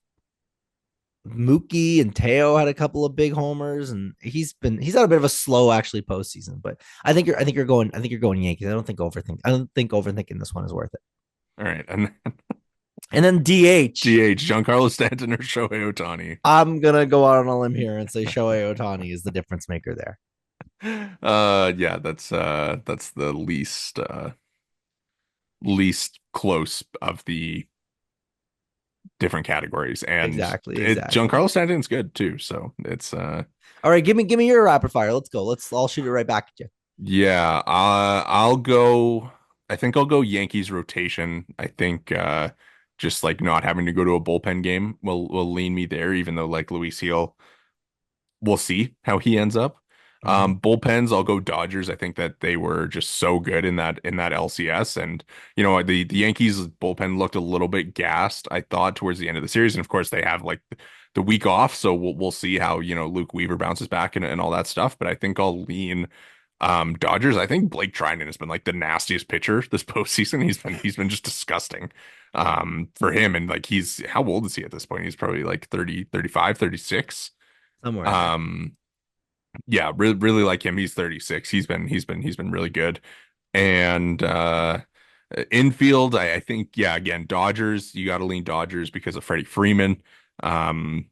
Mookie and Teo had a couple of big homers, and he's had a bit of a slow actually postseason. But I think you're going Yankees. I don't think overthinking this one is worth it. All right, and And then DH. DH, Giancarlo Stanton or Shohei Ohtani. I'm gonna go out on a limb here and say Shohei Ohtani is the difference maker there. Yeah, that's the least close of the different categories, and Exactly, exactly. Giancarlo Stanton's good too. So it's All right, give me your rapid fire. Let's go. I'll shoot it right back at you. yeah, I'll go. I think I'll go Yankees rotation. I think just like not having to go to a bullpen game will lean me there, even though like Luis Heel, we'll see how he ends up. Mm-hmm. Bullpens, I'll go Dodgers. I think that they were just so good in that LCS, and the Yankees bullpen looked a little bit gassed, I thought, towards the end of the series, and of course they have like the week off, so we'll see how Luke Weaver bounces back and all that stuff. But I think I'll lean Dodgers. I think Blake Trinan has been like the nastiest pitcher this postseason. He's been just disgusting for him, and like how old is he at this point? He's probably like 30, 35, 36. Somewhere in there. Um, yeah, really like him. He's 36. He's been really good. And infield, I think, yeah, again, Dodgers, you got to lean Dodgers because of Freddie Freeman. Um,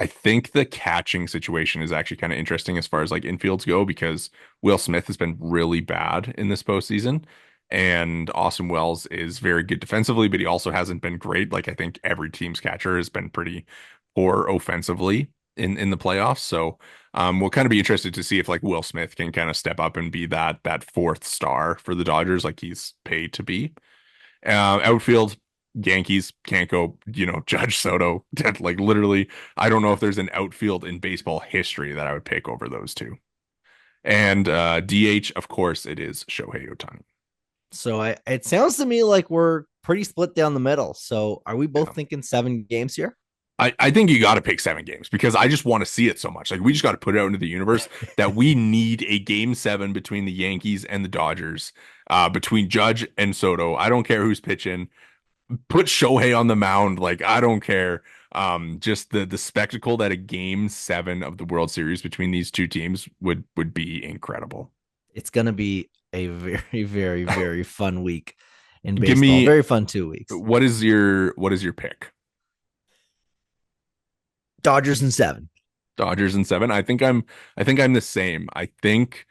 I think the catching situation is actually kind of interesting as far as like infields go because Will Smith has been really bad in this postseason. And Austin Wells is very good defensively, but he also hasn't been great. Like I think every team's catcher has been pretty poor offensively in the playoffs. So we'll kind of be interested to see if like Will Smith can kind of step up and be that fourth star for the Dodgers, like he's paid to be. Outfield, Yankees can't go, Judge Soto. Like literally, I don't know if there's an outfield in baseball history that I would pick over those two. And DH, of course, it is Shohei Ohtani. So it sounds to me like we're pretty split down the middle. So are we both Yeah. thinking 7 games here? I think you got to pick 7 games because I just want to see it so much. Like we just got to put it out into the universe that we need a game 7 between the Yankees and the Dodgers, between Judge and Soto. I don't care who's pitching. Put Shohei on the mound. Like I don't care. Just the spectacle that a game 7 of the World Series between these two teams would be incredible. It's going to be a very, very, very fun week in Give baseball. me Very fun 2 weeks. what is your pick? Dodgers in 7. Dodgers in 7. I think I'm the same. I think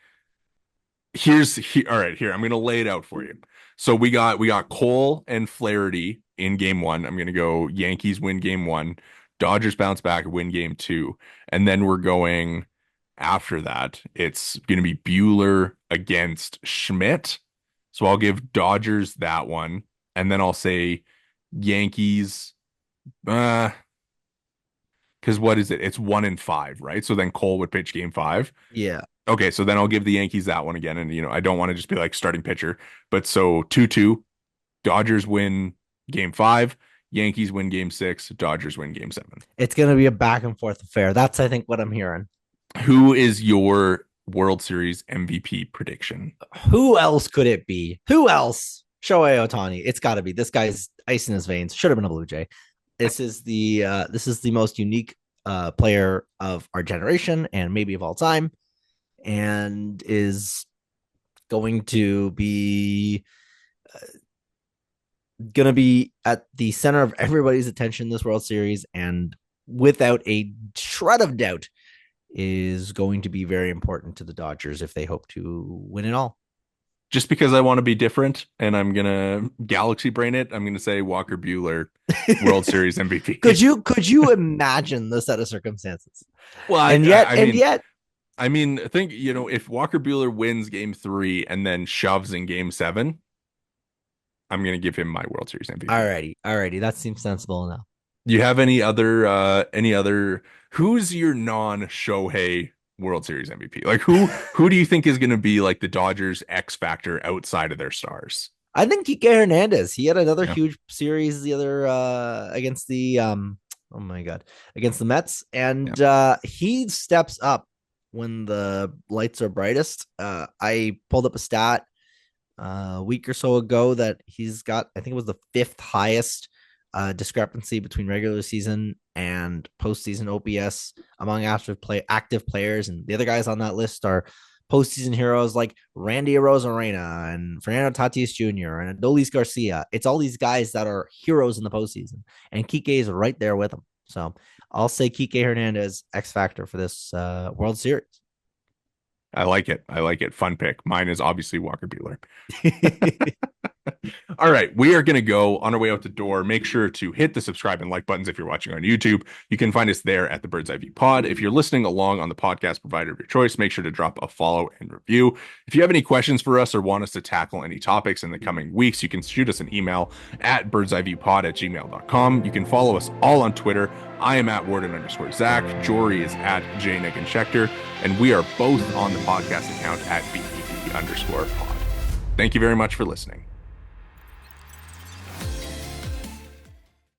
all right, here. I'm gonna lay it out for you. So we got Cole and Flaherty in game 1. I'm gonna go Yankees win game 1, Dodgers bounce back, win game 2, and then we're going after that. It's gonna be Bueller against Schmidt. So I'll give Dodgers that one, and then I'll say Yankees. Because what is it? It's 1-5, right? So then Cole would pitch game 5. Yeah. Okay, so then I'll give the Yankees that one again. And, I don't want to just be like starting pitcher. But so 2-2, Dodgers win game 5, Yankees win game 6, Dodgers win game 7. It's going to be a back and forth affair. That's, I think, what I'm hearing. Who is your World Series MVP prediction? Who else could it be? Who else? Shohei Ohtani. It's got to be. This guy's ice in his veins. Should have been a Blue Jay. This is the most unique player of our generation and maybe of all time, and is going to be at the center of everybody's attention this World Series, and without a shred of doubt is going to be very important to the Dodgers if they hope to win it all. Just because I want to be different and I'm gonna galaxy brain it, I'm gonna say Walker Bueller, World Series MVP. Could you imagine the set of circumstances? Well, And yet, I mean, think, if Walker Bueller wins game 3 and then shoves in game 7, I'm gonna give him my World Series MVP. alrighty, that seems sensible enough. Do you have any other who's your non-Shohei World Series MVP? Like who do you think is gonna be like the Dodgers X factor outside of their stars? I think Kike Hernandez. He had another Yeah. huge series the other against the oh my god, against the Mets, and Yeah. he steps up when the lights are brightest. I pulled up a stat a week or so ago that he's got, I think it was the 5th highest discrepancy between regular season and postseason OPS among active players, and the other guys on that list are postseason heroes like Randy Arozarena and Fernando Tatis Jr. and Adolis Garcia. It's all these guys that are heroes in the postseason, and Kike is right there with them. So I'll say Kike Hernandez X factor for this World Series. I like it. I like it. Fun pick. Mine is obviously Walker Bueller. All right, we are going to go on our way out the door. Make sure to hit the subscribe and like buttons if you're watching on YouTube. You can find us there at the Bird's Eye View Pod. If you're listening along on the podcast provider of your choice, make sure to drop a follow and review. If you have any questions for us or want us to tackle any topics in the coming weeks, you can shoot us an email at birdseyeviewpod@gmail.com. You can follow us all on Twitter. I am at Worden_Zach. Jori is at Jori Negin-Shecter. And we are both on the podcast account at BEV_pod. Thank you very much for listening.